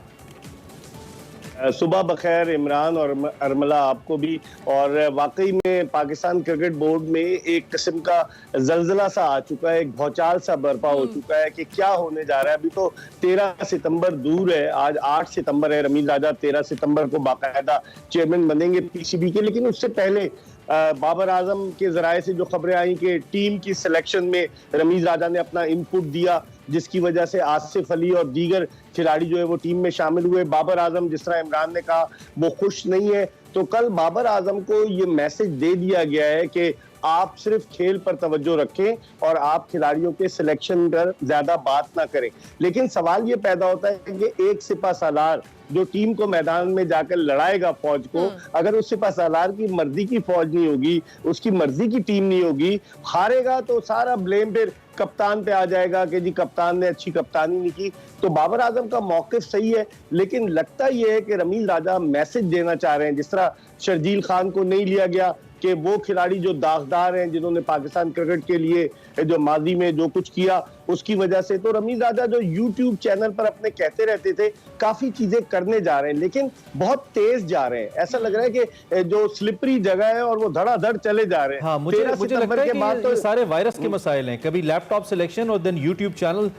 सुबह बखैर इमरान और अरमला आपको भी। और वाकई में पाकिस्तान क्रिकेट बोर्ड में एक किस्म का जल्जला सा आ चुका है, एक भौचाल सा बर्पा हो चुका है कि क्या होने जा रहा है। अभी तो 13 सितंबर दूर है, आज 8 सितंबर है। रमीज राजा 13 सितंबर को बाकायदा चेयरमैन बनेंगे PCB के, लेकिन उससे पहले बाबर आजम के जराये से जो खबरें आई कि टीम की सिलेक्शन में रमीज राजा ने अपना इनपुट दिया जिसकी वजह से आसिफ अली और दीगर खिलाड़ी जो है वो टीम में शामिल हुए। बाबर आजम, जिस तरह इमरान ने कहा, वो खुश नहीं है। तो कल बाबर आजम को ये मैसेज दे दिया गया है कि आप सिर्फ खेल पर तवज्जो रखें और आप खिलाड़ियों के सिलेक्शन पर ज्यादा बात ना करें। लेकिन सवाल ये पैदा होता है कि एक सिपा सालार जो टीम को मैदान में जाकर लड़ाएगा फौज को, अगर उस सिपा सालार की मर्जी की फौज नहीं होगी, उसकी मर्जी की टीम नहीं होगी, हारेगा तो सारा ब्लेम फिर कप्तान पे आ जाएगा कि जी कप्तान ने अच्छी कप्तानी नहीं की। तो बाबर आजम का मौकिफ सही है, लेकिन लगता यह है कि रमीज राजा मैसेज देना चाह रहे हैं। जिस तरह शर्जील खान को नहीं लिया गया कि वो खिलाड़ी जो दागदार हैं, जिन्होंने पाकिस्तान क्रिकेट के लिए जो माजी में जो कुछ किया उसकी वजह से, तो रमीज राजा जो यूट्यूब चैनल पर अपने कहते रहते थे काफी चीजें करने जा रहे हैं, लेकिन बहुत तेज जा रहे हैं। ऐसा लग रहा है कि जो स्लिपरी जगह है और वो धड़ाधड़ चले जा रहे हैं। हाँ, मुझे लगता है कि तो सारे वायरस के मसाइल हैं, कभी लैपटॉप सिलेक्शन और देन यूट्यूब चैनल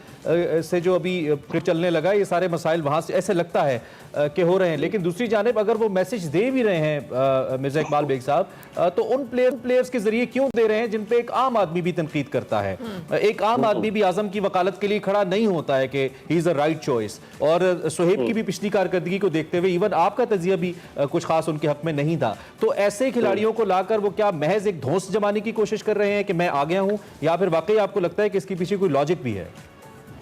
से जो अभी चलने लगा, ये सारे मसाइल वहां से ऐसे लगता है कि हो रहे हैं। लेकिन दूसरी जानिब अगर वो मैसेज दे भी रहे हैं मिर्जा इकबाल बेग साहब, तो उन प्लेयर्स के जरिए क्यों दे रहे हैं जिन पे एक आम आदमी भी तनकीद करता है। एक आम आदमी भी आजम की वकालत के लिए खड़ा नहीं होता है कि he is a right choice. और सुहेब की भी पिछली कारकर्दगी को देखते हुए इवन आपका तजिया भी कुछ खास उनके हक में नहीं था। तो ऐसे खिलाड़ियों को लाकर वो क्या महज एक धौंस जमाने की कोशिश कर रहे हैं कि मैं आ गया हूं, या फिर वाकई आपको लगता है कि इसके पीछे कोई लॉजिक भी है?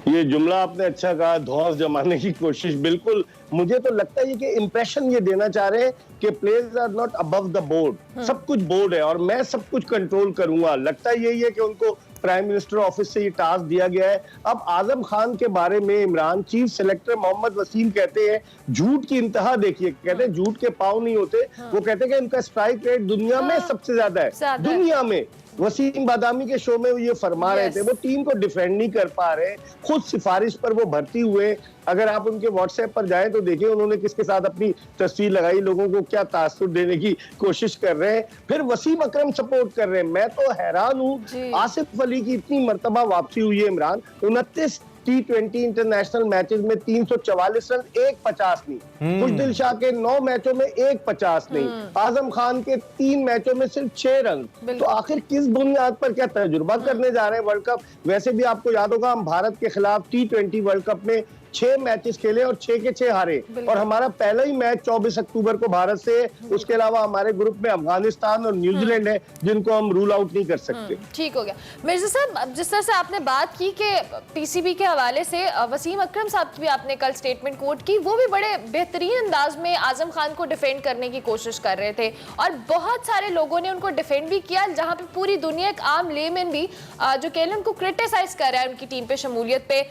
ये जुमला आपने अच्छा कहा, धौंस जमाने की कोशिश। बिल्कुल, मुझे तो लगता है कि इंप्रेशन ये देना चाह रहे हैं कि players are not above the board, सब कुछ बोर्ड है और मैं सब कुछ कंट्रोल करूंगा। लगता यही है कि उनको प्राइम मिनिस्टर ऑफिस से ये टास्क दिया गया है। अब आजम खान के बारे में इमरान चीफ सेलेक्टर मोहम्मद वसीम कहते हैं, झूठ की इंतहा देखिए, कहते हैं झूठ के पांव नहीं होते। वो कहते हैं कि इनका स्ट्राइक रेट दुनिया में सबसे ज्यादा है, दुनिया में। वसीम बादामी के शो में ये फरमा रहे थे, वो टीम को डिफेंड नहीं कर पा रहे, खुद सिफारिश पर वो भर्ती हुए। अगर आप उनके व्हाट्सएप पर जाएं तो देखिए उन्होंने किसके साथ अपनी तस्वीर लगाई, लोगों को क्या तासुर देने की कोशिश कर रहे हैं, फिर वसीम अकरम सपोर्ट कर रहे हैं। मैं तो हैरान हूँ, आसिफ अली की इतनी मर्तबा वापसी हुई है इमरान, 29 T20 इंटरनेशनल मैचेस में 344 रन, 150 नहीं। खुशदिल शाह के 9 मैचों में 150 नहीं। आजम खान के 3 मैचों में सिर्फ 6 रन। तो आखिर किस बुनियाद पर क्या तजुर्बा करने जा रहे हैं वर्ल्ड कप? वैसे भी आपको याद होगा हम भारत के खिलाफ T20 वर्ल्ड कप में 6 मैचेस खेले और 6 के 6 हारे, और हमारा पहला ही मैच 24 अक्टूबर को भारत से। उसके अलावा हमारे ग्रुप में अफगानिस्तान और न्यूजीलैंड है जिनको हम रूल आउट नहीं कर सकते। ठीक हो गया मिर्जा साहब, जिस तरह से आपने बात की कि पीसीबी के हवाले से वसीम अकरम साहब की भी आपने कल स्टेटमेंट कोट की, वो भी बड़े बेहतरीन अंदाज में आजम खान को डिफेंड करने की कोशिश कर रहे थे और बहुत सारे लोगों ने उनको डिफेंड भी किया, जहां पे पूरी दुनिया, एक आम लेमैन भी जो केलन को क्रिटिसाइज कर रहा है उनकी टीम पे शमूलियत पे,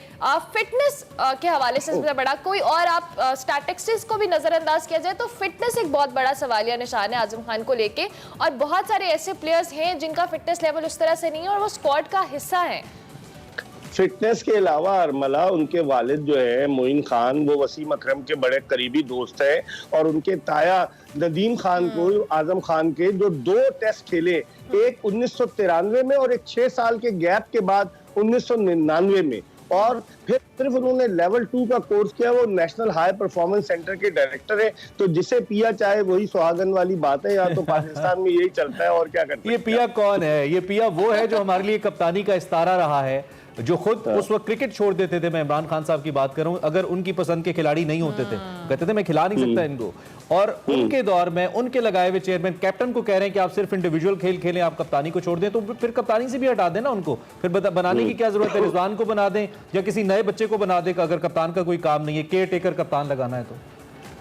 फिटनेस के हवाले से सबसे बड़ा कोई और आप स्टैटिस्टिक्स को भी नजरअंदाज किया जाए तो फिटनेस एक बहुत बड़ा सवालिया निशान है आजम खान को लेके, और बहुत सारे ऐसे प्लेयर्स हैं जिनका फिटनेस लेवल उस तरह से नहीं है और वो स्क्वाड का हिस्सा है। फिटनेस के अलावा अरमला, उनके वालिद जो है मोइन खान, वो वसीम अकरम के बड़े करीबी दोस्त है, और उनके ताया नदीम खान को आजम खान के जो 2 टेस्ट खेले, एक 1993 में और एक 6 साल के गैप के बाद 1999 में, और फिर सिर्फ उन्होंने लेवल 2 का कोर्स किया। वो नेशनल हाई परफॉर्मेंस सेंटर के डायरेक्टर है। तो जिसे पिया चाहे वही सुहागन वाली बात है, या तो पाकिस्तान में यही चलता है और क्या करते हैं। ये पिया कौन है? ये पिया वो है जो हमारे लिए कप्तानी का इस्तारा रहा है, जो खुद उस वक्त क्रिकेट छोड़ देते थे। मैं इमरान खान साहब की बात करूं, अगर उनकी पसंद के खिलाड़ी नहीं होते थे, कहते थे मैं खिला नहीं सकता इनको, और उनके दौर में उनके लगाए हुए चेयरमैन कैप्टन को कह रहे हैं कि आप सिर्फ इंडिविजुअल खेल खेलें, आप कप्तानी को छोड़ दें, तो फिर कप्तानी से भी हटा देना उनको, फिर बनाने की क्या जरूरत है? रिजवान को बना दें या किसी नए बच्चे को बना दें, अगर कप्तान का कोई काम नहीं है, केयर टेकर कप्तान लगाना है तो।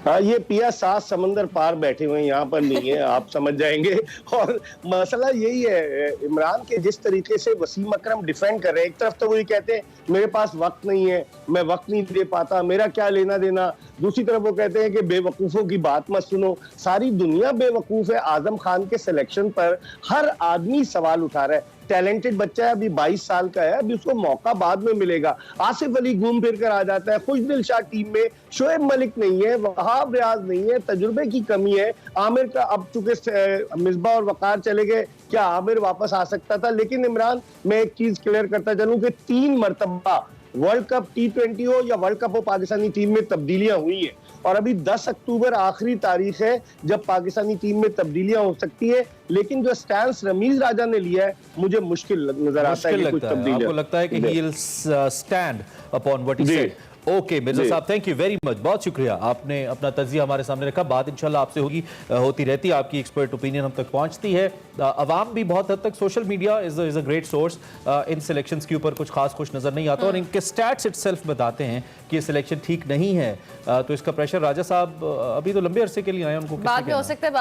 हाँ, ये पिया 7 समंदर पार बैठे हुए हैं, यहाँ पर नहीं है, आप समझ जाएंगे। और मसला यही है, इमरान के जिस तरीके से वसीम अकरम डिफेंड कर रहे हैं, एक तरफ तो वही कहते हैं मेरे पास वक्त नहीं है, मैं वक्त नहीं दे पाता, मेरा क्या लेना देना, दूसरी तरफ वो कहते हैं कि बेवकूफों की बात मत सुनो। सारी दुनिया बेवकूफ है आजम खान के सिलेक्शन पर, हर आदमी सवाल उठा रहा है। टैलेंटेड बच्चा है, अभी 22 साल का है, अभी उसको मौका बाद में मिलेगा। आसिफ अली घूम फिर कर आ जाता है, खुशदिल शाह टीम में, शोएब मलिक नहीं है, वहाब रियाज नहीं है, तजुर्बे की कमी है। आमिर का अब चूंकि मिसबा और वकार चले गए, क्या आमिर वापस आ सकता था? लेकिन इमरान, मैं एक चीज क्लियर करता चलूं कि 3 मरतबा वर्ल्ड कप T20 हो या वर्ल्ड कप हो, पाकिस्तानी टीम में तब्दीलियां हुई हैं और अभी 10 अक्टूबर आखिरी तारीख है जब पाकिस्तानी टीम में तब्दीलियां हो सकती है। लेकिन जो स्टैंड रमीज राजा ने लिया है मुझे मुश्किल नजर आता है कि कुछ तब्दीलियां। आपको लगता है कि he will stand upon what he said. Okay Mirza साहब, थैंक यू वेरी मच, बहुत शुक्रिया, आपने अपना तजिया हमारे सामने रखा। बात इंशाल्लाह आपसे होगी, होती रहती है, आपकी एक्सपर्ट ओपिनियन हम तक पहुंचती है। अवाम भी बहुत हद तक, social media is a great source, in selections के ऊपर कुछ खास खुश नजर नहीं आता और इनके स्टैट्स इटसेल्फ बताते हैं कि ये सिलेक्शन ठीक नहीं है। तो इसका प्रेशर राजा साहब अभी तो लंबे अरसे के लिए आए, उनको बाद में हो सकता है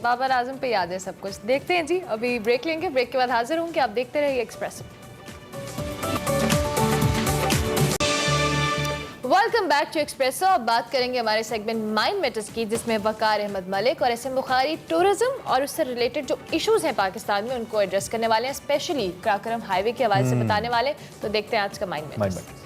बाबर आजम पे याद है सब कुछ। देखते हैं जी, अभी ब्रेक लेंगे, ब्रेक के बाद हाजिर होंगे। आप देखते रहिए Express. Welcome back to Expresso. अब बात करेंगे हमारे सेगमेंट माइंड मैटर्स की, जिसमें वकार अहमद मलिक और एसएम बुखारी टूरिज्म और उससे रिलेटेड जो इश्यूज हैं पाकिस्तान में उनको एड्रेस करने वाले हैं, स्पेशली कराकरम हाईवे के हवाले से बताने वाले। तो देखते हैं आज का माइंड मैटर्स।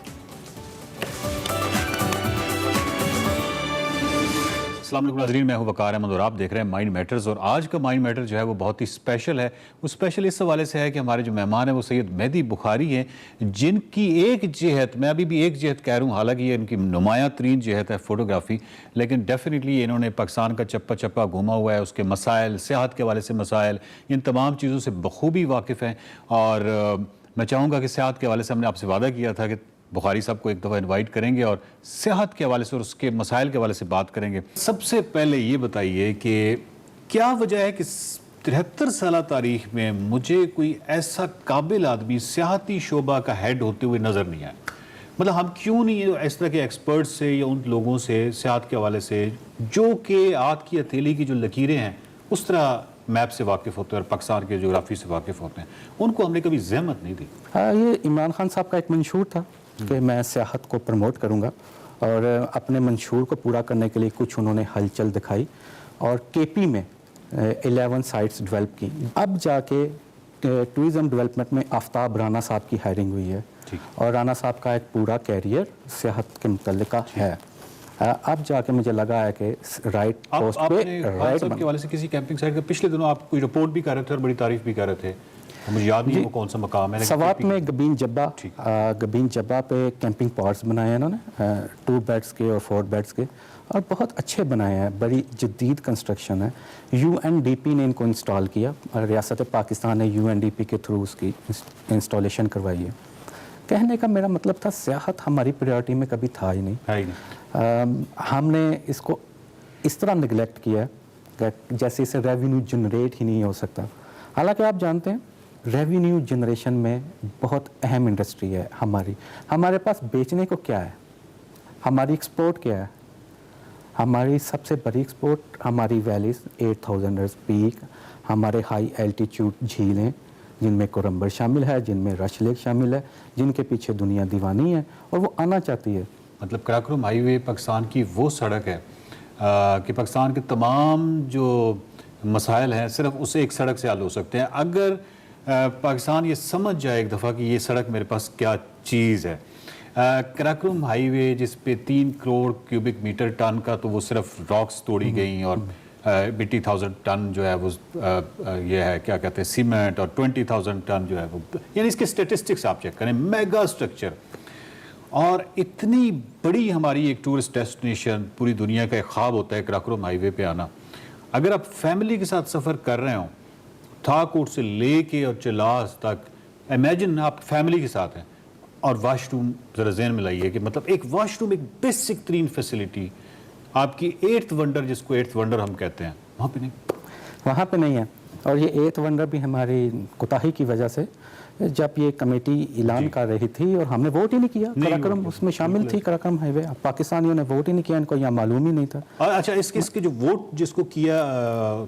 अस्सलाम वालेकुम नाज़रीन, मैं हूं वकार अहमद और आप देख रहे हैं माइंड मैटर्स। और आज का माइंड मैटर जो है वो बहुत ही स्पेशल है। वो स्पेशल इस हवाले से है कि हमारे जो मेहमान हैं वो सैयद मेहदी बुखारी हैं, जिनकी एक जहत, मैं अभी भी एक जहत कह रहा हूँ, हालांकि ये इनकी नुमाया तरीन जहत है फोटोग्राफी, लेकिन डेफिनेटली इन्होंने पाकिस्तान का चप्पा चप्पा घूमा हुआ है, उसके मसाइल, सेहत के हवाले से मसाइल, इन तमाम चीज़ों से बखूबी वाकिफ़ हैं। और मैं चाहूँगा कि सेहत के हवाले से हमने आपसे वादा किया था कि बुखारी साहब को एक दफ़ा इनवाइट करेंगे और सेहत के हवाले से और उसके मसाइल के हवाले से बात करेंगे। सबसे पहले ये बताइए कि क्या वजह है कि 73 साल तारीख में मुझे कोई ऐसा काबिल आदमी सेहती शोबा का हेड होते हुए नज़र नहीं आया? मतलब हम क्यों नहीं इस तरह के एक्सपर्ट से या उन लोगों से सेहत के हवाले से जो कि हाथ की हथेली की जो लकीरें हैं उस तरह मैप से वाकिफ़ होते हैं और पाकिस्तान के जोग्राफी से वाकिफ़ होते हैं, उनको हमने कभी ज़हमत नहीं दी? हाँ, ये इमरान खान साहब का एक मंशूर था कि मैं सियाहत को प्रमोट करूंगा और अपने मंशूर को पूरा करने के लिए कुछ उन्होंने हलचल दिखाई और केपी में 11 साइट्स डेवलप की। अब जाके टूरिज़म डेवलपमेंट में आफ्ताब राना साहब की हायरिंग हुई है और राना साहब का एक पूरा कैरियर सेहत के मुतल्लिक है। अब जाके मुझे लगा है कि राइट पोस्ट पे राइट के हवाले से किसी कैंपिंग साइट का पिछले दिनों आप कोई रिपोर्ट भी कर रहे थे और बड़ी तारीफ भी कर रहे थे, मुझे याद नहीं वो कौन सा मकाम है। सवात में गबीन जब्बा पे कैंपिंग पॉट्स बनाए हैं इन्होंने, 2 बेड्स के और 4 बेड्स के, और बहुत अच्छे बनाए हैं, बड़ी जदीद कंस्ट्रक्शन है। UNDP ने इनको इंस्टॉल किया और रियासत पाकिस्तान ने UNDP के थ्रू उसकी इंस्टॉलेशन करवाई है। कहने का मेरा मतलब था सियाहत हमारी प्रायोरिटी में कभी था ही नहीं। हमने इसको इस तरह निगलेक्ट किया है जैसे इसे रेवेन्यू जनरेट ही नहीं हो सकता। हालांकि आप जानते हैं रेवेन्यू जनरेशन में बहुत अहम इंडस्ट्री है हमारे पास बेचने को क्या है, हमारी एक्सपोर्ट क्या है। हमारी सबसे बड़ी एक्सपोर्ट हमारी वैलीज 8000 पीक, हमारे हाई एल्टीट्यूड झीलें जिनमें कोरम्बर शामिल है, जिनमें रश लेक शामिल है, जिनके पीछे दुनिया दीवानी है और वो आना चाहती है। मतलब कराकरम हाईवे पाकिस्तान की वो सड़क है कि पाकिस्तान के तमाम जो मसाइल हैं सिर्फ उस एक सड़क से हल हो सकते हैं। अगर पाकिस्तान ये समझ जाए एक दफ़ा कि ये सड़क मेरे पास क्या चीज़ है। कराकरम हाईवे जिस पे 3 करोड़ क्यूबिक मीटर टन का, तो वो सिर्फ रॉक्स तोड़ी गई और 80,000 टन जो है वो ये है क्या कहते हैं सीमेंट, और 20,000 टन जो है वो, यानी इसके स्टेटिस्टिक्स आप चेक करें, मेगा स्ट्रक्चर। और इतनी बड़ी हमारी एक टूरिस्ट डेस्टिनेशन, पूरी दुनिया का एक ख्वाब होता है कराकरम हाईवे पे आना। अगर आप फैमिली के साथ सफ़र कर रहे हो थाकोट से लेके और चिलास तक, इमेजिन आप फैमिली के साथ हैं और वाशरूम ज़रा ज़हन में लाइए कि मतलब एक वाशरूम, एक बेसिक तरीन फैसिलिटी आपकी 8th वंडर, जिसको 8th वंडर हम कहते हैं, वहाँ पे नहीं है। और ये 8th वंडर भी हमारी कोताही की वजह से, जब ये कमेटी ऐलान कर रही थी और हमने वोट ही नहीं किया, कराकरम उसमें शामिल थी, कराकरम हाईवे, पाकिस्तानियों ने वोट ही नहीं किया, इनको यहाँ मालूम ही नहीं था। अच्छा, इसके जो वोट जिसको किया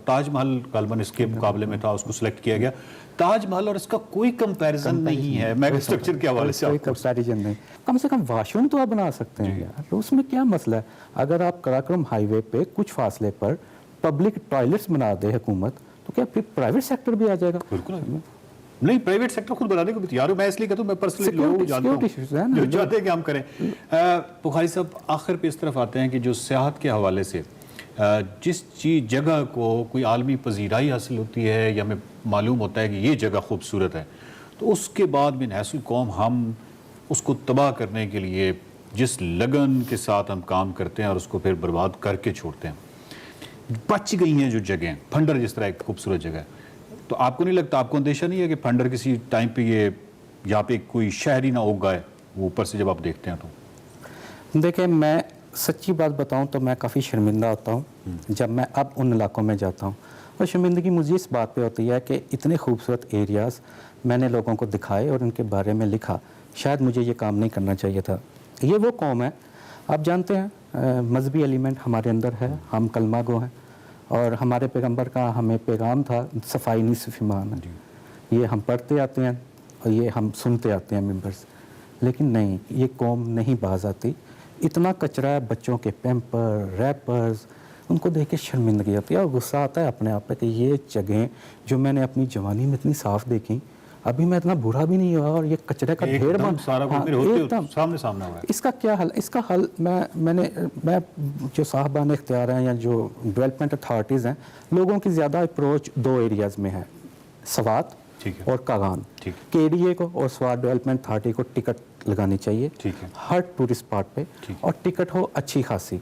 ताजमहल गालबन इसके मुकाबले में था, उसको सिलेक्ट किया गया। ताजमहल और इसका कोई कंपैरिजन नहीं है मेगा स्ट्रक्चर के हवाले से, कोई कंपैरिजन नहीं। कम से कम वाशरूम तो आप बना सकते हैं यार, उसमें क्या मसला है। अगर आप कराकरम हाईवे पे कुछ फासले पर पब्लिक टॉयलेट्स बना दे हुकूमत, तो क्या फिर प्राइवेट सेक्टर भी आ जाएगा? बिल्कुल नहीं, प्राइवेट सेक्टर खुद बनाने को भी तैयार हूं। मैं इसलिए कहता हूं, मैं पर्सनली लोगों को जानता हूं जो चाहते हैं कि हम करें। बुखारी साहब, आखिर पे इस तरफ आते हैं कि जो सियाहत के हवाले से जिस चीज़ जगह को कोई आलमी पजीराई हासिल होती है या हमें मालूम होता है कि ये जगह खूबसूरत है, तो उसके बाद बिन हैसुल कौम हम उसको तबाह करने के लिए जिस लगन के साथ हम काम करते हैं और उसको फिर बर्बाद करके छोड़ते हैं। बच गई हैं जो जगह, फंडर जिस तरह एक खूबसूरत जगह है, तो आपको नहीं लगता, आपको अंदेशा नहीं है कि फंडर किसी टाइम पे ये यहाँ पे कोई शहर ही ना उगा है वो ऊपर से जब आप देखते हैं तो? देखिए, मैं सच्ची बात बताऊं तो मैं काफ़ी शर्मिंदा होता हूं जब मैं अब उन इलाकों में जाता हूं, और शर्मिंदगी मुझे इस बात पे होती है कि इतने खूबसूरत एरियाज़ मैंने लोगों को दिखाए और उनके बारे में लिखा, शायद मुझे ये काम नहीं करना चाहिए था। ये वो कौम है, आप जानते हैं मजहबी एलिमेंट हमारे अंदर है, हम कलमा गो हैं, और हमारे पैगंबर का हमें पैगाम था सफाई निस्फ़ ईमान है। ये हम पढ़ते आते हैं और ये हम सुनते आते हैं मेंबर से, लेकिन नहीं, ये कौम नहीं बाज आती। इतना कचरा है, बच्चों के पैम्पर, रैपर्स, उनको देख के शर्मिंदगी आती है और गुस्सा आता है अपने आप पे कि ये जगहें जो मैंने अपनी जवानी में इतनी साफ़ देखी, अभी मैं इतना बुरा भी नहीं हुआ और ये कचरे का ढेर बन एकदम सामने सामने हुआ है। इसका क्या हल? इसका हल मैं जो साहबान इख्तियार हैं या जो डेवलपमेंट अथॉरिटीज़ हैं, लोगों की ज़्यादा अप्रोच दो एरियाज़ में है, स्वात और कागान। KDA को और स्वात डेवलपमेंट अथॉरिटी को टिकट लगानी चाहिए हर टूरिस्ट स्पॉट पे, और टिकट हो अच्छी खासी,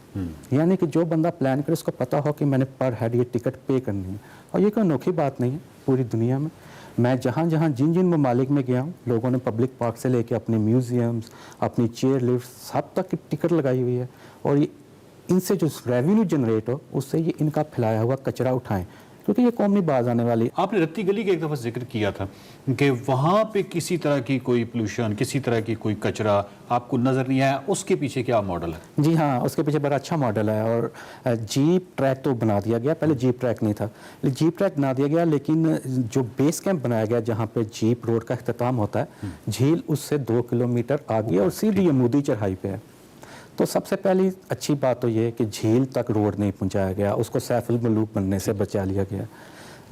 यानी कि जो बंदा प्लान करे उसको पता हो कि मैंने पर हेड ये टिकट पे करनी है। और ये कोई अनोखी बात नहीं है पूरी दुनिया में। मैं जहाँ जहाँ जिन जिन ममालिक में गया हूँ, लोगों ने पब्लिक पार्क से लेके अपने म्यूज़ियम्स, अपनी चेयर लिफ्ट, सब तक की टिकट लगाई हुई है, और ये इनसे जो रेवेन्यू जनरेट हो उससे ये इनका फैलाया हुआ कचरा उठाएं, क्योंकि ये कौम नहीं बाज आने वाली। आपने रत्ती गली का एक दफ़ा जिक्र किया था कि वहाँ पे किसी तरह की कोई पोल्यूशन, किसी तरह की कोई कचरा आपको नज़र नहीं आया, उसके पीछे क्या मॉडल है? जी हाँ, उसके पीछे बड़ा अच्छा मॉडल है, और जीप ट्रैक तो बना दिया गया, पहले जीप ट्रैक नहीं था, जीप ट्रैक बना दिया गया, लेकिन जो बेस कैंप बनाया गया जहाँ पे जीप रोड का अख्तिताम होता है, झील उससे 2 किलोमीटर आगे और सीधी यमूदी चढ़ाई पे है। तो सबसे पहली अच्छी बात तो ये है कि झील तक रोड नहीं पहुंचाया गया, उसको सैफुल मलूक बनने से बचा लिया गया।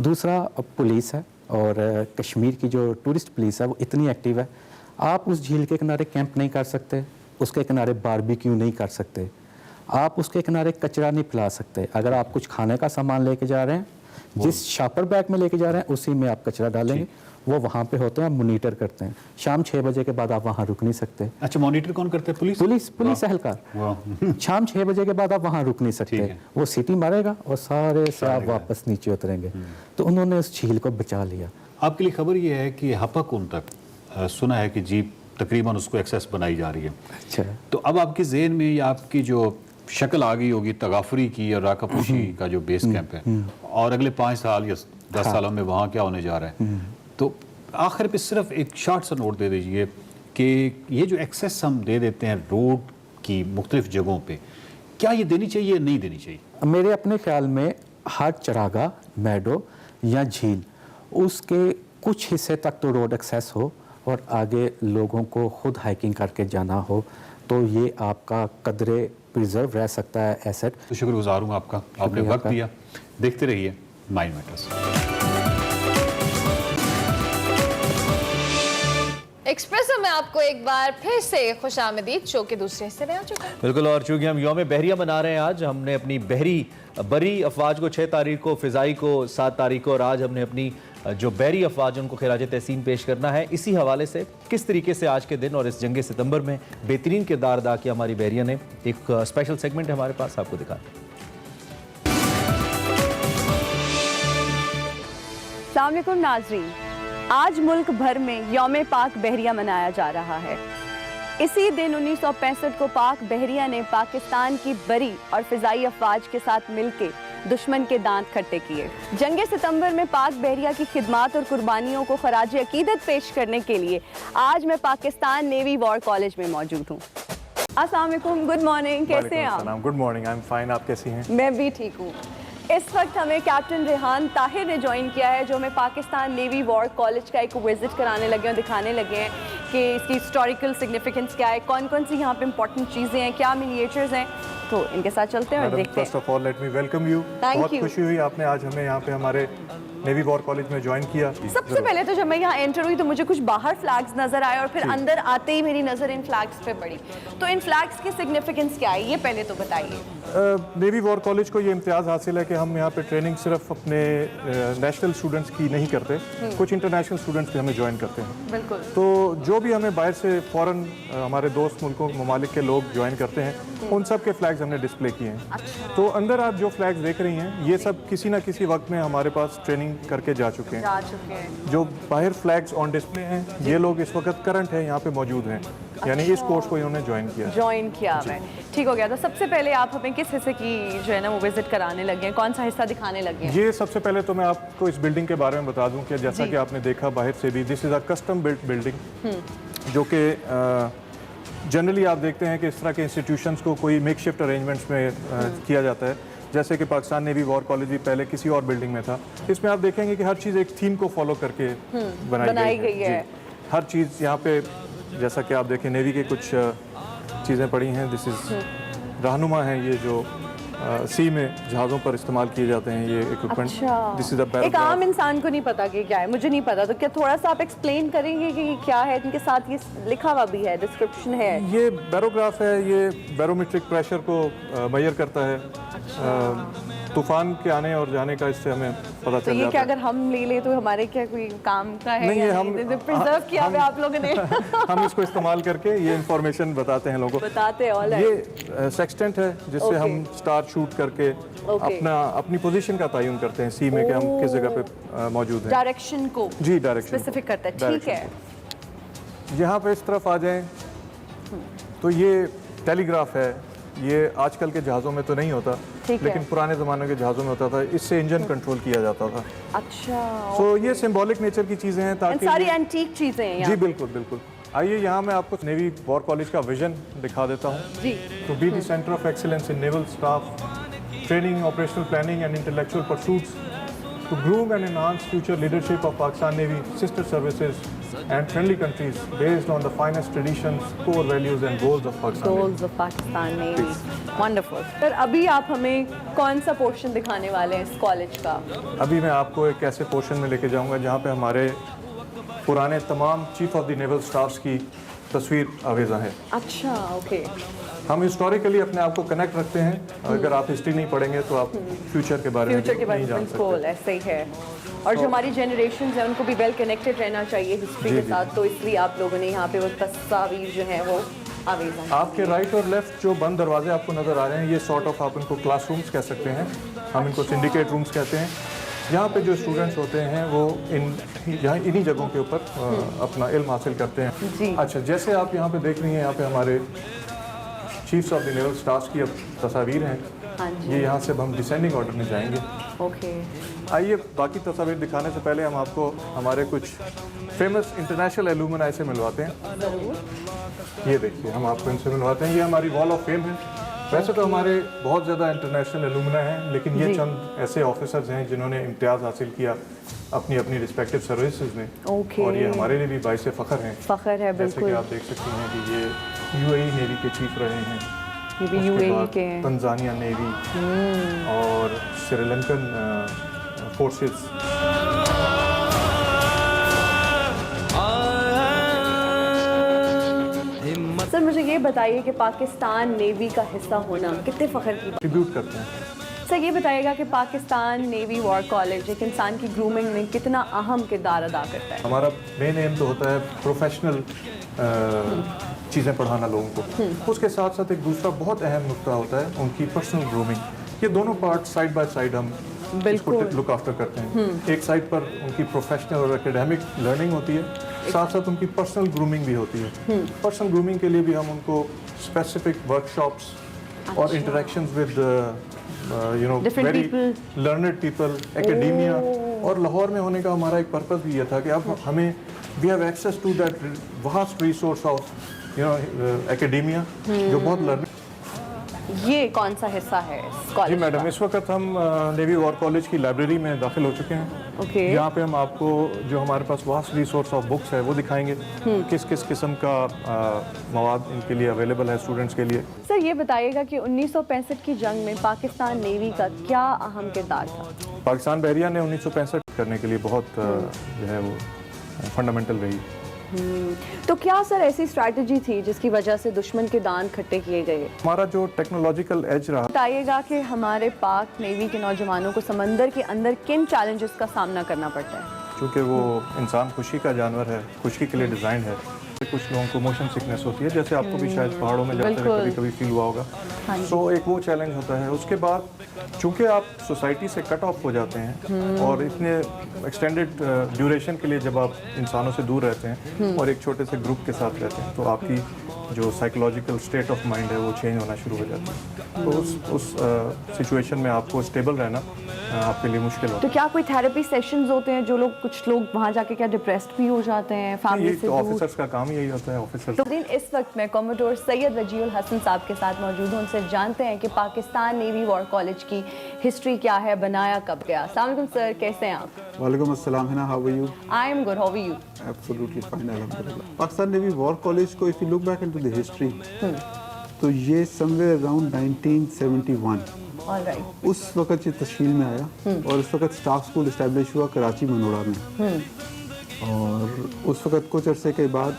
दूसरा, पुलिस है, और कश्मीर की जो टूरिस्ट पुलिस है वो इतनी एक्टिव है, आप उस झील के किनारे कैंप नहीं कर सकते, उसके किनारे बारबेक्यू नहीं कर सकते, आप उसके किनारे कचरा नहीं फैला सकते। अगर आप कुछ खाने का सामान लेके जा रहे हैं, जिस शॉपर बैग में लेके जा रहे हैं उसी में आप कचरा डालेंगे, वो वहाँ पे होते हैं, मॉनिटर करते हैं। शाम 6 बजे के बाद आप वहाँ रुक नहीं सकते। अच्छा, मॉनिटर कौन करते हैं? पुलिस एहलकार। शाम 6 बजे के बाद आप वहाँ रुक नहीं सकते, वो सीटी मारेगा और सारे से आप वापस नीचे उतरेंगे। तो उन्होंने उस झील को बचा लिया। आपके लिए खबर ये है कि हपाकुन तक सुना है कि जीप तकरीबन उसको एक्सेस बनाई जा रही है। अच्छा, तो अब आपके जहन में या आपकी जो शक्ल आ गई होगी तगाफरी की और राकापोशी का जो बेस कैंप है, और अगले 5 साल या 10 सालों में वहाँ क्या होने जा रहा है, तो आखिर पे सिर्फ एक शॉर्ट सा नोट दे दीजिए कि ये जो एक्सेस हम दे देते हैं रोड की मुख्तलिफ जगहों पे, क्या ये देनी चाहिए या नहीं देनी चाहिए? मेरे अपने ख्याल में हर चरागाह, मैडो या झील, उसके कुछ हिस्से तक तो रोड एक्सेस हो और आगे लोगों को खुद हाइकिंग करके जाना हो, तो ये आपका कदरे प्रिजर्व रह सकता है एसेट। तो शुक्रगुजार हूँ आपका, आपने वक्त दिया। देखते रहिए माइंड मैटर्स। एक्सप्रेसो में आपको एक बार फिर से खुशामदीद। शो के दूसरे हिस्से में आ चुका है। बिल्कुल, और चूंकि हम यौम बहरिया मना रहे हैं आज, हमने अपनी बरी अफवाज को 6 तारीख को, फ़िज़ाई को 7 तारीख को, और आज हमने अपनी जो बहरी अफवाज उनको खिराज तहसीन पेश करना है। इसी हवाले से किस तरीके से आज के दिन और इस जंग सितंबर में बेहतरीन किरदार अदा किया हमारी बहरिया ने, एक स्पेशल सेगमेंट है हमारे पास, आपको दिखाते हैं। अस्सलाम वालेकुम नाज़रीन, आज मुल्क भर में यौम पाक बहरिया मनाया जा रहा है। इसी दिन 1965 को पाक बहरिया ने पाकिस्तान की बरी और फ़िज़ाई अफवाज के साथ मिलकर दुश्मन के दांत खट्टे किए। जंग सितंबर में पाक बहरिया की खिदमात और कुर्बानियों को खराज अकीदत पेश करने के लिए आज मैं पाकिस्तान नेवी वॉर कॉलेज में मौजूद हूँ। अस्सलाम वालेकुम, गुड मॉर्निंग, कैसे हैं आप? Good morning, I am fine, आप कैसी हैं? मैं भी ठीक हूँ। इस वक्त हमें कैप्टन रेहान ताहिर ने ज्वाइन किया है, जो हमें पाकिस्तान नेवी वॉर कॉलेज का एक विजिट कराने लगे हैं, दिखाने लगे हैं कि इसकी हिस्टोरिकल सिग्निफिकेंस क्या है, कौन कौन सी यहाँ पे इंपॉर्टेंट चीज़ें हैं, क्या मिनिएचर्स हैं। तो इनके साथ चलते हैं और देखते हैं। First of all let me welcome you. बहुत खुशी हुई आपने आज हमें यहाँ पे हमारे नेवी वॉर कॉलेज में ज्वाइन किया। सबसे पहले तो जब मैं यहाँ एंटर हुई तो मुझे कुछ बाहर फ्लैग्स नजर आए और फिर अंदर आते ही मेरी नजर इन फ्लैग्स पे पड़ी। तो इन फ्लैग्स की सिग्निफिकेंस क्या है, ये पहले तो बताइए। नेवी वॉर कॉलेज को ये इम्तियाज़ हासिल है कि हम यहाँ पे ट्रेनिंग सिर्फ अपने नेशनल स्टूडेंट्स की नहीं करते, कुछ इंटरनेशनल स्टूडेंट्स भी हमें ज्वाइन करते हैं। बिल्कुल। तो जो भी हमें बाहर से फ़ौरन हमारे दोस्त मुल्कों ममालिक के लोग ज्वाइन करते हैं, उन सब के फ्लैग्स हमने डिस्प्ले किए हैं। अच्छा। तो अंदर आप जो फ्लैग्स देख रही हैं, ये सब किसी ना किसी वक्त में हमारे पास ट्रेनिंग करके जा चुके हैं। जो बाहर फ्लैग्स ऑन डिस्प्ले हैं, ये लोग इस वक्त करंट है यहाँ पे मौजूद हैं, यानी इस कोर्स को इन्होंने ज्वाइन किया मैं। ठीक हो गया। तो सबसे पहले आप हमें किस हिस्से की जो है ना वो विजिट कराने लगे हैं, कौन सा हिस्सा दिखाने लगे हैं? ये सबसे पहले तो मैं आपको इस बिल्डिंग के बारे में बता दूं कि जैसा कि आपने देखा बाहर से भी, this is a custom built building, जो कि जनरली आप देखते हैं कि इस तरह के इंस्टीट्यूशंस को कोई मेकशिफ्ट अरेंजमेंट्स में किया जाता है, जैसे कि पाकिस्तान नेवी वॉर कॉलेज भी पहले किसी और बिल्डिंग में था। इसमें आप देखेंगे कि हर चीज़ एक थीम को फॉलो करके बनाई गई है। हर चीज़ यहाँ पे, जैसा कि आप देखें, नेवी के कुछ चीज़ें पड़ी हैं। दिस इज़ रहनुमा है, ये जो सी में जहाज़ों पर इस्तेमाल किए जाते हैं ये इक्विपमेंट। दिस इज़ अ एक आम इंसान को नहीं पता कि क्या है, मुझे नहीं पता, तो क्या थोड़ा सा आप एक्सप्लेन करेंगे कि क्या है? इनके साथ ये लिखा हुआ भी है, डिस्क्रिप्शन है। ये बैरोग्राफ है, ये बैरोमीट्रिक प्रेशर को मेजर करता है। तूफान के आने और जाने का इससे हमें पता चल तो ये जाता क्या है। अगर हम ले ले तो हमारे क्या कोई काम का है? नहीं, ये हम प्रिजर्व किया हुआ आप लोगों ने। हम इसको इस्तेमाल करके ये इंफॉर्मेशन बताते हैं लोगों को। बताते हैं। ये सेक्सटेंट है जिससे हम स्टार शूट करके अपनी पोजीशन का तयन करते हैं सी में कि हम किस जगह पे मौजूद हैं। डायरेक्शन को जी, डायरेक्शन स्पेसिफिक करता है। ठीक है। यहाँ पे इस तरफ आ जाएं तो ये टेलीग्राफ है। ये आजकल के जहाज़ों में तो नहीं होता, लेकिन पुराने ज़माने के जहाज़ों में होता था। इससे इंजन कंट्रोल किया जाता था। अच्छा। तो ये सिंबॉलिक नेचर की चीज़ें हैं, ताकि सारी एंटीक चीज़ें हैं। जी बिल्कुल बिल्कुल। आइए यहाँ मैं आपको नेवी वॉर कॉलेज का विजन दिखा देता हूँ। जी। To be the centre of excellence in naval staff training, operational planning and intellectual pursuits, to groom and enhance future leadership of Pakistan Navy sister services and friendly countries based on the finest traditions, core values and goals of Pakistan Navy. Goals of Pakistan Navy. Wonderful. Sir अभी आप हमें कौन सा portion दिखाने वाले हैं इस college का? अभी मैं आपको एक ऐसे पोर्शन में लेके जाऊंगा जहाँ पे हमारे पुराने तमाम chief of the naval staffs की तस्वीर आवेज़ा है। अच्छा, ओके। हम हिस्टोरिकली अपने आप को कनेक्ट रखते हैं। अगर आप हिस्ट्री नहीं पढ़ेंगे तो आप फ्यूचर के बारे में नहीं जान सकते। बिल्कुल ऐसे ही है। और जो हमारी जनरेशन है उनको भी वेल कनेक्टेड रहना चाहिए हिस्ट्री के साथ, तो इसलिए आप लोगों ने यहाँ पे वो तस्वीर जो है वो आवेज़। आपके राइट और लेफ्ट जो बंद दरवाजे आपको नज़र आ रहे हैं, ये सॉर्ट ऑफ आप इनको क्लासरूम्स कह सकते हैं, हम इनको सिंडिकेट रूम्स कहते हैं। यहाँ पे जो स्टूडेंट्स होते हैं वो इन्हीं जगहों के ऊपर अपना इल्म हासिल करते हैं। अच्छा, जैसे आप यहाँ पे देख रही हैं, यहाँ पे हमारे chiefs of the naval staffs की अब तस्वीर हैं। ये यहाँ से हम डिसेंडिंग ऑर्डर में जाएंगे। ओके। आइए बाकी तस्वीर दिखाने से पहले हम आपको हमारे कुछ फेमस इंटरनेशनल एलुमनाई से मिलवाते हैं। ये देखिए, हम आपको इनसे मिलवाते हैं। ये हमारी वॉल ऑफ फेम है। वैसे तो हमारे बहुत ज़्यादा इंटरनेशनल एलुमनाई हैं, लेकिन ये चंद ऐसे ऑफिसर्स हैं जिन्होंने इम्तियाज़ हासिल किया अपनी अपनी रिस्पेक्टिव सर्विसेज में। और ये हमारे लिए भी बाइस फ़ख्र हैं। फ़ख्र है, बिल्कुल। जैसे कि आप देख सकती हैं कि ये UAE नेवी के चीफ रहे हैं। ये भी UAE के हैं। तंजानिया नेवी और श्रीलंकन फोर्सेस। सर मुझे ये बताइए कि पाकिस्तान नेवी का हिस्सा होना कितने फ़ख्र की ट्रिब्यूट करते हैं। सर ये बताइएगा कि पाकिस्तान नेवी वॉर कॉलेज एक इंसान की ग्रूमिंग में कितना अहम किरदार अदा करता है? हमारा मेन एम तो होता है प्रोफेशनल चीज़ें पढ़ाना लोगों को। उसके साथ साथ एक दूसरा बहुत अहम नुकता होता है उनकी पर्सनल ग्रूमिंग। ये दोनों पार्ट साइड बाय साइड हम इसको लुक आफ्टर करते हैं। एक साइड पर उनकी प्रोफेशनल और एकेडमिक लर्निंग होती है, साथ साथ उनकी पर्सनल ग्रूमिंग भी होती है। पर्सनल ग्रूमिंग के लिए भी हम उनको स्पेसिफिक वर्कशॉप्स और interactions with very learned people, academia. और लाहौर में होने का हमारा एक पर्पस भी ये था कि अब हमें we have access to that vast resource of academia जो बहुत लर्निंग। ये कौन सा हिस्सा है जी कॉलेज मैडम, का? इस वक्त हम नेवी वॉर कॉलेज की लाइब्रेरी में दाखिल हो चुके हैं। ओके। यहाँ पे हम आपको जो हमारे पास वास्ट रिसोर्स ऑफ बुक्स है वो दिखाएंगे, किस किस किस्म का मवाद इनके लिए अवेलेबल है स्टूडेंट्स के लिए। सर ये बताइएगा कि 1965 की जंग में पाकिस्तान नेवी का क्या अहम किरदार था? पाकिस्तान बहरिया ने 1965 करने के लिए बहुत जो है वो फंडामेंटल रही। तो क्या सर ऐसी स्ट्रैटेजी थी जिसकी वजह से दुश्मन के दांत खट्टे किए गए? हमारा जो टेक्नोलॉजिकल एज रहा, बताइएगा कि हमारे पाक नेवी के नौजवानों को समंदर के अंदर किन चैलेंजेस का सामना करना पड़ता है? चूँकि वो इंसान खुशी का जानवर है, खुशी के लिए डिज़ाइन है। कुछ लोगों को मोशन सिकनेस होती है, जैसे आपको भी शायद पहाड़ों में जाते हुए कभी कभी फील हुआ होगा। सो एक वो चैलेंज होता है। उसके बाद चूँकि आप सोसाइटी से कट ऑफ हो जाते हैं और इतने एक्सटेंडेड ड्यूरेशन के लिए जब आप इंसानों से दूर रहते हैं और एक छोटे से ग्रुप के साथ रहते हैं, तो आपकी जो साइकोलॉजिकल स्टेट ऑफ माइंड है वो चेंज होना शुरू हो जाता है। तो उस सिचुएशन में आपको स्टेबल रहना आपके लिए मुश्किल होता है। तो क्या कोई थेरेपी सेशंस होते हैं? जो लोग, कुछ लोग वहाँ जाके क्या डिप्रेस्ड भी हो जाते हैं फैमिली से ये दूर? ऑफिसर्स का काम यही होता है, ऑफिसर्स। तो दिन इस वक्त मैं कॉमोडोर सैयद वजीउल हसन साहब के साथ मौजूद हूँ। उनसे जानते हैं कि पाकिस्तान नेवी वॉर कॉलेज की हिस्ट्री क्या है, बनाया कब गया। अस्सलाम वालेकुम सर, कैसे हैं आप? वालेकुम अस्सलाम, Hina, how are you? I am good, how are you? Absolutely fine, अल्हम्दुलिल्लाह। पाकिस्तान नेवी वॉर कॉलेज को if you look back into the history, तो ये समवेयर अराउंड 1971 ऑलराइट, उस वक्त ये तश्कील में आया और उस वक्त स्टाफ स्कूल इस्टेब्लिश हुआ कराची मनोड़ा में। और उस वक्त कुछ अरसे के बाद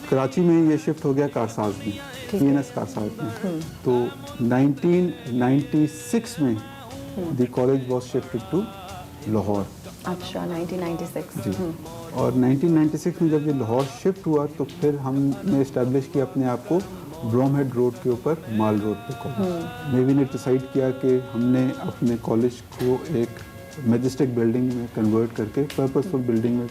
कराची में ये शिफ्ट हो गया कारसाज में, PNS कारसाज में। तो 1996 में the college was shifted to Lahore. अच्छा, 1996 जी। और 1996 में जब ये लाहौर शिफ्ट हुआ तो फिर हमने इस्टेब्लिश किया अपने आप को ब्रोमहेड रोड के ऊपर, माल रोड पे कॉलेज। नेवी ने डिसाइड किया कि हमने अपने कॉलेज को एक मैजेस्टिक बिल्डिंग में कन्वर्ट करके, पर्पसफुल बिल्डिंग में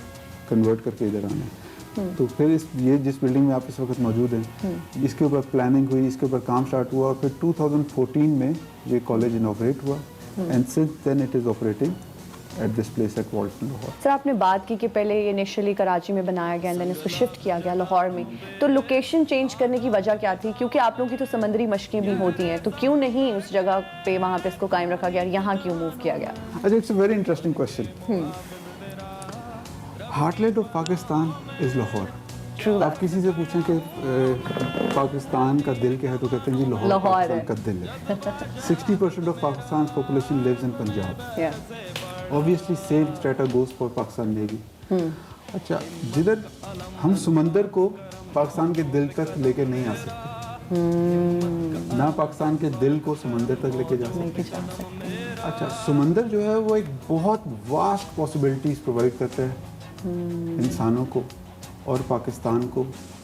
कन्वर्ट करके इधर आना है। तो फिर ये जिस बिल्डिंग में आप इस वक्त मौजूद हैं, इसके ऊपर प्लानिंग हुई, इसके ऊपर काम स्टार्ट हुआ और फिर 2014 में ये कॉलेज इनॉग्रेट हुआ and since then it is operating at this place at Walton Lahore. Sir आपने बात की कि पहले ये इनिशियली कराची में बनाया गया, देन इसको शिफ्ट किया गया लाहौर में। तो लोकेशन चेंज करने की वजह क्या थी? क्योंकि आप लोगों की तो समंदरी मशकें भी होती हैं, तो क्यों नहीं उस जगह पे वहाँ पे इसको कायम रखा गया और यहाँ क्यों मूव किया गया? अच्छा, it's a very interesting question. Heartland of Pakistan is Lahore. आप किसी से पूछें कि पाकिस्तान का दिल क्या है तो कहते हैं जी लाहौर पाकिस्तान का दिल है। 60% of Pakistan population lives in Punjab. Obviously same strata goes for Pakistan Navy. अच्छा, जिधर हम समंदर को पाकिस्तान के दिल तक लेके नहीं आ सकते, ना पाकिस्तान के दिल को समंदर तक लेके जा सकते। अच्छा, समंदर जो है वो एक बहुत वास्ट पॉसिबिलिटीज प्रोवाइड करता है इंसानों को और पाकिस्तान को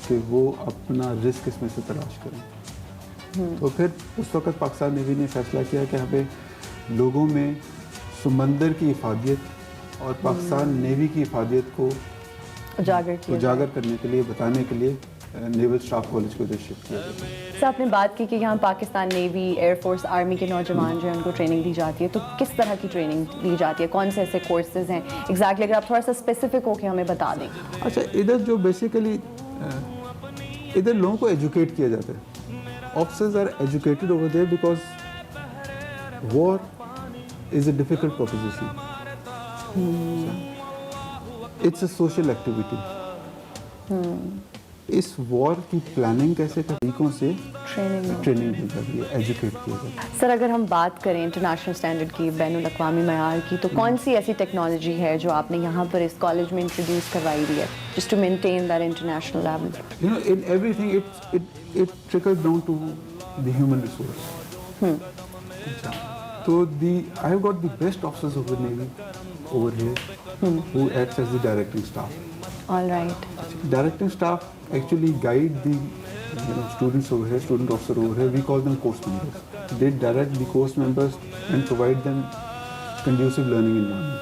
कि वो अपना रिस्क इसमें से तलाश करें। तो फिर उस वक्त पाकिस्तान नेवी ने फैसला किया कि यहाँ पे लोगों में समंदर की हिफाजत और पाकिस्तान नेवी की हिफाजत को उजागर करने के लिए, बताने के लिए नेवल स्टाफ कॉलेज को इधर शिफ्ट किया गया। सर आपने बात की कि यहाँ पाकिस्तान नेवी, एयरफोर्स, आर्मी के नौजवान जो हैं उनको ट्रेनिंग दी जाती है, तो किस तरह की ट्रेनिंग दी जाती है? कौन से ऐसे कोर्सेज हैं एग्जैक्टली? अगर आप थोड़ा सा स्पेसिफिक होकर हमें बता दें। अच्छा, इधर जो बेसिकली इधर लोगों को एजुकेट किया जाता है। Officers are educated over there because war is a difficult proposition. It's a social activity. इस वॉर की प्लानिंग कैसे तरीकों से ट्रेनिंग दी जाती है, एजुकेट किया जाता है। सर अगर हम बात करें इंटरनेशनल स्टैंडर्ड की, बैनुल अक़वामी मयार की, तो कौन सी ऐसी टेक्नोलॉजी है जो आपने यहाँ पर इस कॉलेज में इंट्रोड्यूस करवाई हुई है just to maintain that international level? You know, in everything it trickles down to the human resource. तो I have got the best officers of the Navy over here who acts as the directing staff. All right. Directing staff actually guide the students over here, student officer over here. We call them course members. They direct the course members and provide them conducive learning environment.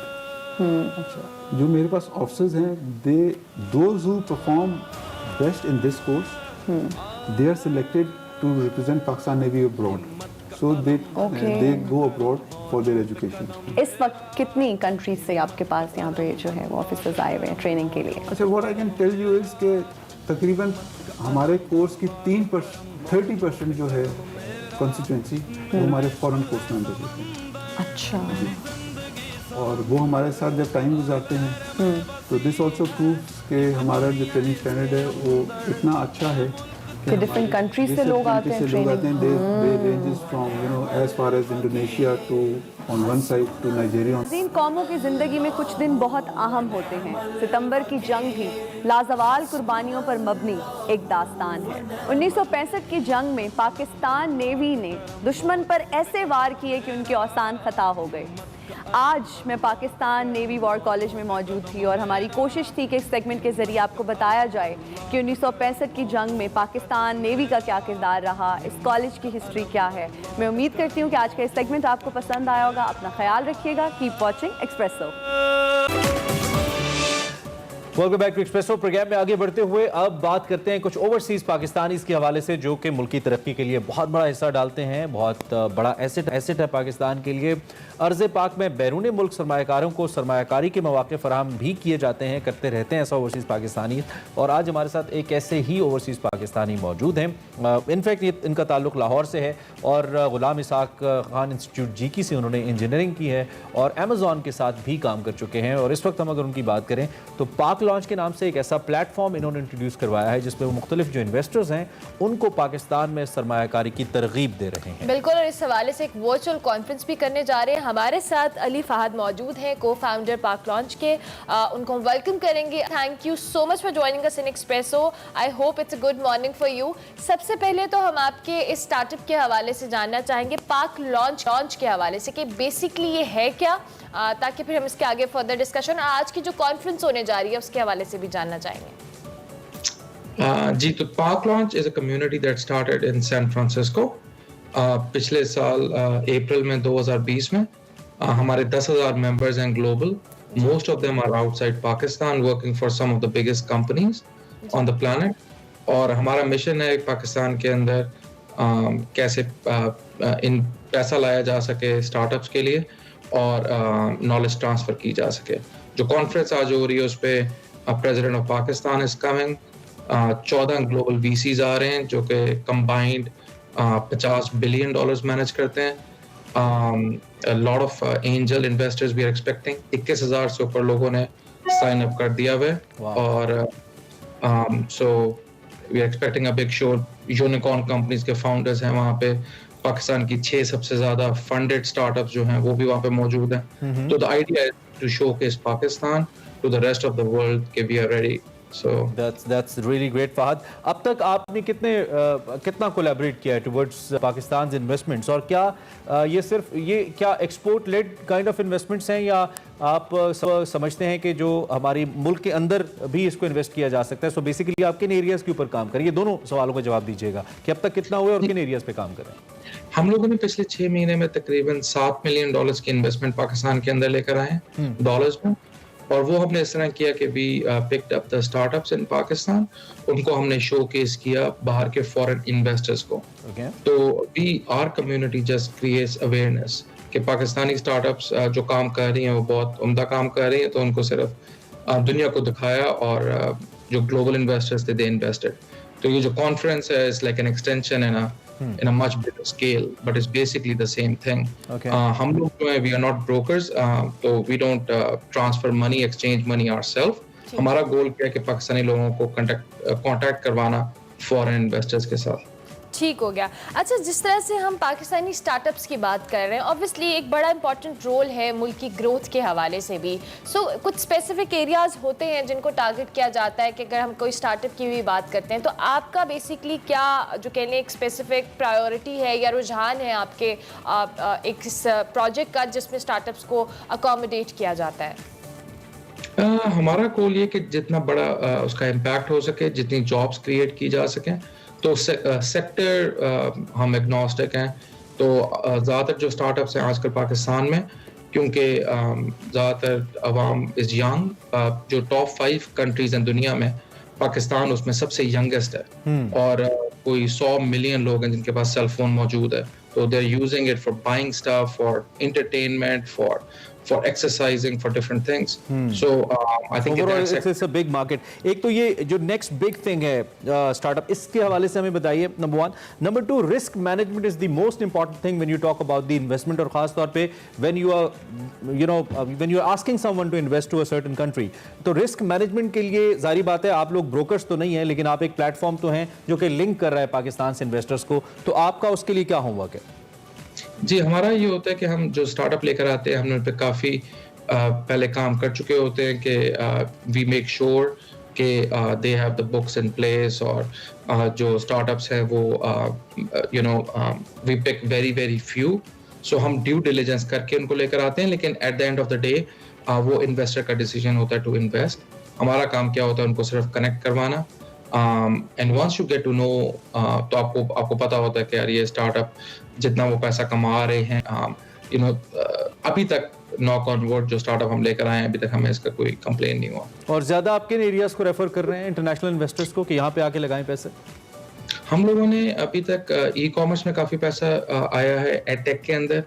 जो मेरे पास officers हैं, those who perform best in this course, they are selected to represent Pakistan Navy abroad. So they go abroad for their education. इस वक्त कितनी countries से आपके पास यहाँ पे जो है वो ऑफिसर्स आए हुए हैं ट्रेनिंग के लिए? अच्छा, what I can tell you is कि तकरीबन हमारे कोर्स की 30% जो है कॉन्स्टिट्यूंसी वो हमारे फॉरेन फोर्स मेंबर्स होते हैं। अच्छा। और वो हमारे साथ जब टाइम गुजारते हैं तो दिस ऑल्सो प्रूव्स कि हमारा जो ट्रेनिंग स्टैंडर्ड है वो इतना अच्छा है कि डिफरेंट कंट्रीज से लोग आते हैं training. They ranges from as far as Indonesia to on one side to Nigeria. इन कौमों की ज़िंदगी में कुछ दिन बहुत अहम होते हैं। सितंबर की जंग भी लाजवाल कुर्बानियों पर मबनी एक दास्तान है। 1965 की जंग में पाकिस्तान नेवी ने दुश्मन पर ऐसे वार किए कि उनके औसान खता हो गए। आज मैं पाकिस्तान नेवी वॉर कॉलेज में मौजूद थी और हमारी कोशिश थी कि इस सेगमेंट के ज़रिए आपको बताया जाए कि 1965 की जंग में पाकिस्तान नेवी का क्या किरदार रहा, इस कॉलेज की हिस्ट्री क्या है। मैं उम्मीद करती हूँ कि आज का इस सेगमेंट आपको पसंद आया होगा। अपना ख्याल रखिएगा। Keep watching Expresso. Welcome back to Expresso. Programme में आगे बढ़ते हुए अब बात करते हैं कुछ ओवरसीज पाकिस्तानीज के हवाले से जो कि मुल्की तरक्की के लिए बहुत बड़ा हिस्सा डालते हैं। बहुत बड़ा एसेट है पाकिस्तान के लिए। अर्ज़ पाक में बैरून मुल्क सरमायाकारों को सरमायाकारी के मौके फराहम भी किए जाते हैं, करते रहते हैं ऐसा ओवरसीज़ पाकिस्तानी। और आज हमारे साथ एक ऐसे ही ओवरसीज़ पाकिस्तानी मौजूद हैं। इनफैक्ट इनका ताल्लुक़ लाहौर से है और गुलाम इसाक खान इंस्टीट्यूट जीकी से उन्होंने इंजीनियरिंग की है और अमेज़ॉन के साथ भी काम कर चुके हैं। और इस वक्त हम अगर उनकी बात करें तो पाक लॉन्च के नाम से एक ऐसा प्लेटफॉर्म इन्होंने इंट्रोड्यूस करवाया है जिसमें वो मुख्तलिफ जो इन्वेस्टर्स हैं उनको पाकिस्तान में सरमायाकारी की तरगीब दे रहे हैं। बिल्कुल, और इस हवाले से एक वर्चुअल कॉन्फ्रेंस भी करने जा रहे हैं। हमारे साथ अली फहद मौजूद हैं, को फाउंडर पाक लॉन्च के। उनको वेलकम करेंगे। Thank you so much for joining us in espresso. I hope it's a good morning for you. सबसे पहले तो हम आपके इस स्टार्टअप के हवाले से जानना चाहेंगे, पाक लॉन्च के हवाले से कि बेसिकली ये है क्या, ताकि फिर हम इसके आगे फर्दर डिस्कशन आज की जो कॉन्फ्रेंस होने जा रही है उसके हवाले से भी जानना चाहेंगे। जी, तो Pak Launch is a community that started in San Francisco पिछले साल अप्रैल में 2020 में। हमारे 10,000 मेंबर्स हैं global. Most of them are outside Pakistan working for some of the biggest companies on the planet. और हमारा मिशन है पाकिस्तान के अंदर कैसे इन पैसा लाया जा सके स्टार्टअप्स के लिए और नॉलेज ट्रांसफर की जा सके। जो कॉन्फ्रेंस आज हो रही है उस पर president of Pakistan is coming. 14 global VCs आ रहे हैं जो कि कंबाइंड $50 बिलियन मैनेज करते हैं। लॉट ऑफ एंजल इन्वेस्टर्स भी आर एक्सपेक्टिंग। 21,000 से ऊपर लोगों ने साइन अप कर दिया हुआ है। और so we are expecting a big show. Unicorn companies के फाउंडर्स हैं वहाँ पे। पाकिस्तान की 6 सबसे ज्यादा फंडेड स्टार्टअप्स जो हैं वो भी वहाँ पे मौजूद हैं। तो the idea is to showcase Pakistan to the rest of the world कि we are ready. So that's really great, Fahad. अब तक आपने कितना कोलैबोरेट किया है टुवर्ड्स पाकिस्तान इन्वेस्टमेंट्स, और क्या ये सिर्फ क्या export led kind of investments हैं या आप समझते हैं कि जो हमारी मुल्क के अंदर भी इसको इन्वेस्ट किया जा सकता है? सो बेसिकली आप किन एरियाज के ऊपर काम करें? ये दोनों सवालों का जवाब दीजिएगा कि अब तक कितना हुआ और किन एरियाज पे काम करें। हम लोगों ने पिछले 6 महीने में तकरीबन $7 मिलियन की इन्वेस्टमेंट पाकिस्तान के अंदर लेकर आए हैं डॉलर्स में। और वो हमने इस तरह किया कि we picked up the startups in Pakistan. उनको हमने शोकेस किया बाहर के फॉरेन इन्वेस्टर्स को। तो we are community just creates awareness कि पाकिस्तानी स्टार्टअप्स जो काम कर रही हैं वो बहुत उम्दा काम कर रही हैं। तो उनको सिर्फ दुनिया को दिखाया और जो ग्लोबल इन्वेस्टर्स थे दे इन्वेस्टेड। तो ये जो कॉन्फ्रेंस है it's like an extension in a much bigger scale, but it's basically the same thing. हम लोग जो है we are not brokers, तो we don't transfer money, exchange money ourselves. हमारा गोल क्या है कि पाकिस्तानी लोगों को कांटेक्ट करवाना फॉरेन इन्वेस्टर्स के साथ। ठीक हो गया। अच्छा, जिस तरह से हम पाकिस्तानी स्टार्टअप्स की बात कर रहे हैं, ऑब्वियसली एक बड़ा इंपॉर्टेंट रोल है मुल्क की ग्रोथ के हवाले से भी। कुछ स्पेसिफिक एरियाज होते हैं जिनको टारगेट किया जाता है कि अगर हम कोई स्टार्टअप की भी बात करते हैं तो आपका बेसिकली क्या जो कह लें एक स्पेसिफिक प्रायोरिटी है या रुझान है आपके एक इस प्रोजेक्ट का जिसमें स्टार्टअप्स को अकोमोडेट किया जाता है? हमारा गोल ये कि जितना बड़ा उसका इम्पैक्ट हो सके, जितनी जॉब्स क्रिएट की जा सकें। तो सेक्टर हम एग्नोस्टिक हैं। तो ज़्यादातर जो स्टार्टअप्स हैं आजकल पाकिस्तान में, क्योंकि ज़्यादातर अवाम इज़ यंग, जो टॉप 5 कंट्रीज़ हैं दुनिया में पाकिस्तान उसमें सबसे यंगेस्ट है। और कोई 100 मिलियन लोग हैं जिनके पास सेल फोन मौजूद है। So they're using it for buying stuff, for entertainment, for exercising, for different things. So I think Overall, that's it's a big market. एक तो ये जो next big thing है startup, इसके हवाले से हमें बताइए, number one. Number two, risk management is the most important thing when you talk about the investment, और खास तौर पे when you are, when you are asking someone to invest to a certain country, तो risk management के लिए जारी बात है, आप लोग brokers तो नहीं हैं, लेकिन आप एक platform तो हैं जो कि link कर रहा है पाकिस्तान से investors को, तो आपका उसके लिए क्या homework है? जी, हमारा ये होता है कि हम जो स्टार्टअप लेकर आते हैं, हमने उन पे काफ़ी पहले काम कर चुके होते हैं कि वी मेक श्योर कि they have the books in place, और जो स्टार्टअप्स हैं वो वी पिक वेरी फ्यू, सो हम ड्यू डिलिजेंस करके उनको लेकर आते हैं, लेकिन at the end of the day वो इन्वेस्टर का डिसीजन होता है टू इन्वेस्ट। हमारा काम क्या होता है, उनको सिर्फ कनेक्ट करवाना, and once you get to know, तो आपको पता होता है कि यार ये स्टार्टअप जितना वो पैसा कमा रहे हैं, अभी तक नॉक ऑन वुड जो स्टार्टअप हम लेकर आए हैं, अभी तक हमें इसका कोई कंप्लेन नहीं हुआ। और ज्यादा आप किन एरियाज को रेफर कर रहे हैं इंटरनेशनल इन्वेस्टर्स को कि यहाँ पे आके लगाएं पैसे? हम लोगों ने अभी तक ई कॉमर्स में काफी पैसा आया है, एडटेक के अंदर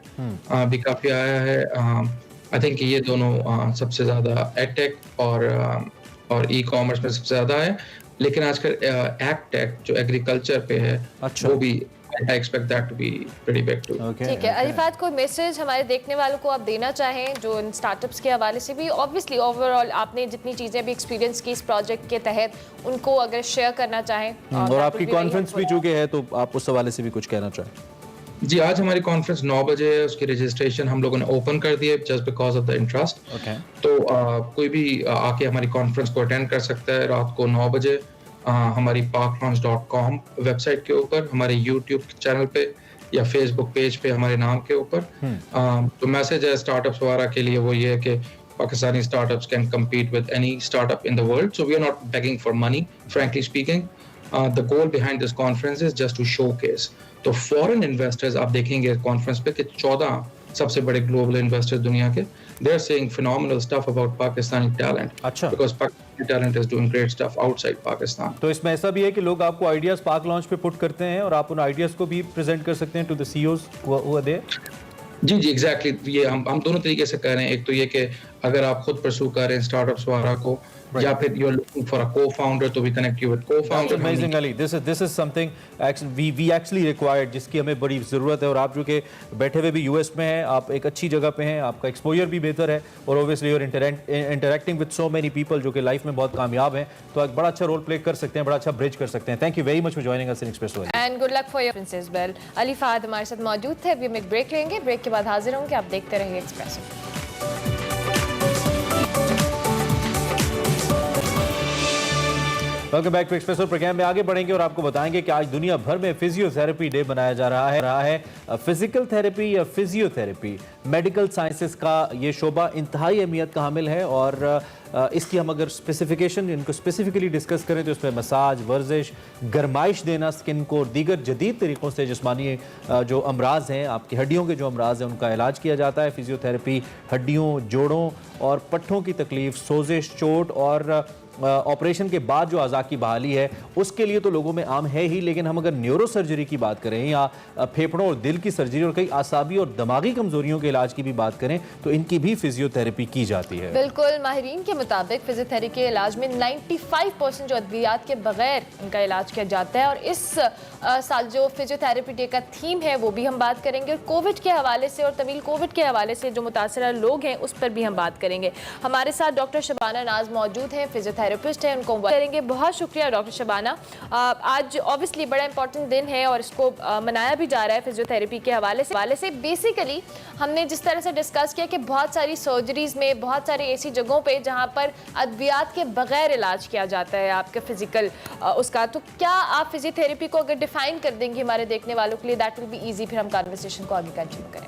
भी काफी आया है। आई थिंक ये दोनों सबसे ज्यादा, एडटेक और ई कॉमर्स में सबसे ज्यादा है, लेकिन आजकल एग्टेक जो एग्रीकल्चर पे है, वो भी I expect that to be pretty big too. ठीक है, अरिफात, कोई मैसेज हमारे देखने वालों को आप देना चाहें जो इन स्टार्टअप्स के हवाले से भी, ऑब्वियसली ओवरऑल आपने जितनी चीज़ें भी एक्सपीरियंस की इस प्रोजेक्ट के तहत, उनको अगर शेयर करना चाहें? और आपकी कॉन्फ्रेंस भी चुके हैं, तो आप उस हवाले से भी कुछ कहना चाहें? जी, आज हमारी कॉन्फ्रेंस 9 बजे है, उसकी रजिस्ट्रेशन हम लोगों ने ओपन कर दी है just because of the interest. तो कोई भी आके हमारी कॉन्फ्रेंस को अटेंड कर सकता है रात को 9 बजे हमारी parklaunch.com वेबसाइट के ऊपर, हमारे YouTube चैनल पे या Facebook पेज पे हमारे नाम के ऊपर। तो मैसेज है स्टार्टअप्स वगैरह के लिए वो ये है कि Pakistani startups can compete with any startup in the world, so we are not begging for money, frankly speaking. The goal behind this conference is just to showcase. तो फॉरेन इन्वेस्टर्स आप देखेंगे कॉन्फ्रेंस पे कि 14 सबसे बड़े ग्लोबल इन्वेस्टर्स दुनिया के, they are saying phenomenal stuff about Pakistani talent. अच्छा। Because Pakistani talent is doing great stuff outside Pakistan. तो इसमें ऐसा भी है कि लोग आपको आइडियाज पाक लॉन्च पे पुट करते हैं और आप उन आइडियाज को भी प्रेजेंट कर सकते हैं to the CEOs who are there? जी एग्जैक्टली, ये हम दोनों तरीके से कर रहे हैं। एक तो ये कि अगर आप खुद परसू कर रहे हैं स्टार्टअप्स वगैरह को, या फिर you are looking for a co-founder, तो we connect you with co-founder. Amazing Ali, this is something we actually required, जिसकी हमें बड़ी ज़रूरत है। और आप जो कि बैठे हुए भी यूएस में हैं, आप एक अच्छी जगह पे हैं, आपका एक्सपोजर भी बेहतर है, और obviously you're interacting with so many people जो कि लाइफ में बहुत कामयाब हैं, तो एक बड़ा अच्छा रोल प्ले कर सकते हैं, बड़ा अच्छा ब्रिज कर सकते हैं। Thank you very much for joining us in Expresso and good luck for your princess bell. Ali Fahad हमारे साथ मौजूद थे। अभी हम एक ब्रेक लेंगे, ब्रेक के बाद हाजिर होंगे। आप देखते रहिए Expresso. Welcome back to Expresso. Programme में आगे बढ़ेंगे और आपको बताएंगे कि आज दुनिया भर में फिजियोथेरेपी डे मनाया जा रहा है। फिजिकल थेरेपी या फिजियोथेरेपी मेडिकल साइंसेस का ये शोबा इंतहाई अहमियत का हामिल है, और इसकी हम अगर स्पेसिफिकेशन इनको स्पेसिफिकली डिस्कस करें तो इसमें मसाज, वर्जिश, गरमाइश देना स्किन को, और दीगर जदीद तरीक़ों से जिस्मानी जो अमराज हैं, आपकी हड्डियों के जो अमराज हैं, उनका इलाज किया जाता है। फिजियोथेरेपी हड्डियों, जोड़ों और पट्ठों की तकलीफ, सोजिश, चोट और ऑपरेशन के बाद जो अज़ा की बहाली है, उसके लिए तो लोगों में आम है ही, लेकिन हम अगर न्यूरो सर्जरी की बात करें या फेफड़ों और दिल की सर्जरी और कई आसाबी और दिमागी कमजोरियों के इलाज की भी बात करें तो इनकी भी फिजियोथेरेपी की जाती है। बिल्कुल, माहिरीन के मुताबिक फिजियोथेरेपी के इलाज में 95% जो अद्वियात के बगैर इनका इलाज किया जाता है। और इस साल जो फिजियोथेरेपी डे का थीम है वो भी हम बात करेंगे, और कोविड के हवाले से और तवील कोविड के हवाले से जो मुतासरा लोग हैं उस पर भी हम बात करेंगे। हमारे साथ डॉक्टर शबाना नाज मौजूद हैं, फिजियोथेरेपिस्ट हैं, उनको करेंगे। बहुत शुक्रिया डॉक्टर शबाना। आज ऑब्वियसली बड़ा इंपॉर्टेंट दिन है और इसको मनाया भी जा रहा है फिजियोथेरेपी के हवाले से। बेसिकली हमने जिस तरह से डिस्कस किया कि बहुत सारी सर्जरीज में, बहुत सारी ऐसी जगहों पे जहाँ पर अद्वियात के बगैर इलाज किया जाता है आपका फिजिकल उसका, तो क्या आप फिजियोथेरेपी को अगर डिफाइन कर देंगे हमारे देखने वालों के लिए, दैट विल बी ईजी, फिर हम कन्वर्सेशन को आगे कंटिन्यू करें।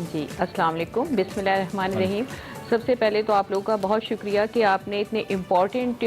जी अस्सलाम वालेकुम, बिस्मिल्लाहिर्रहमानिर्रहीम। सबसे पहले तो आप लोगों का बहुत शुक्रिया कि आपने इतने इम्पॉर्टेंट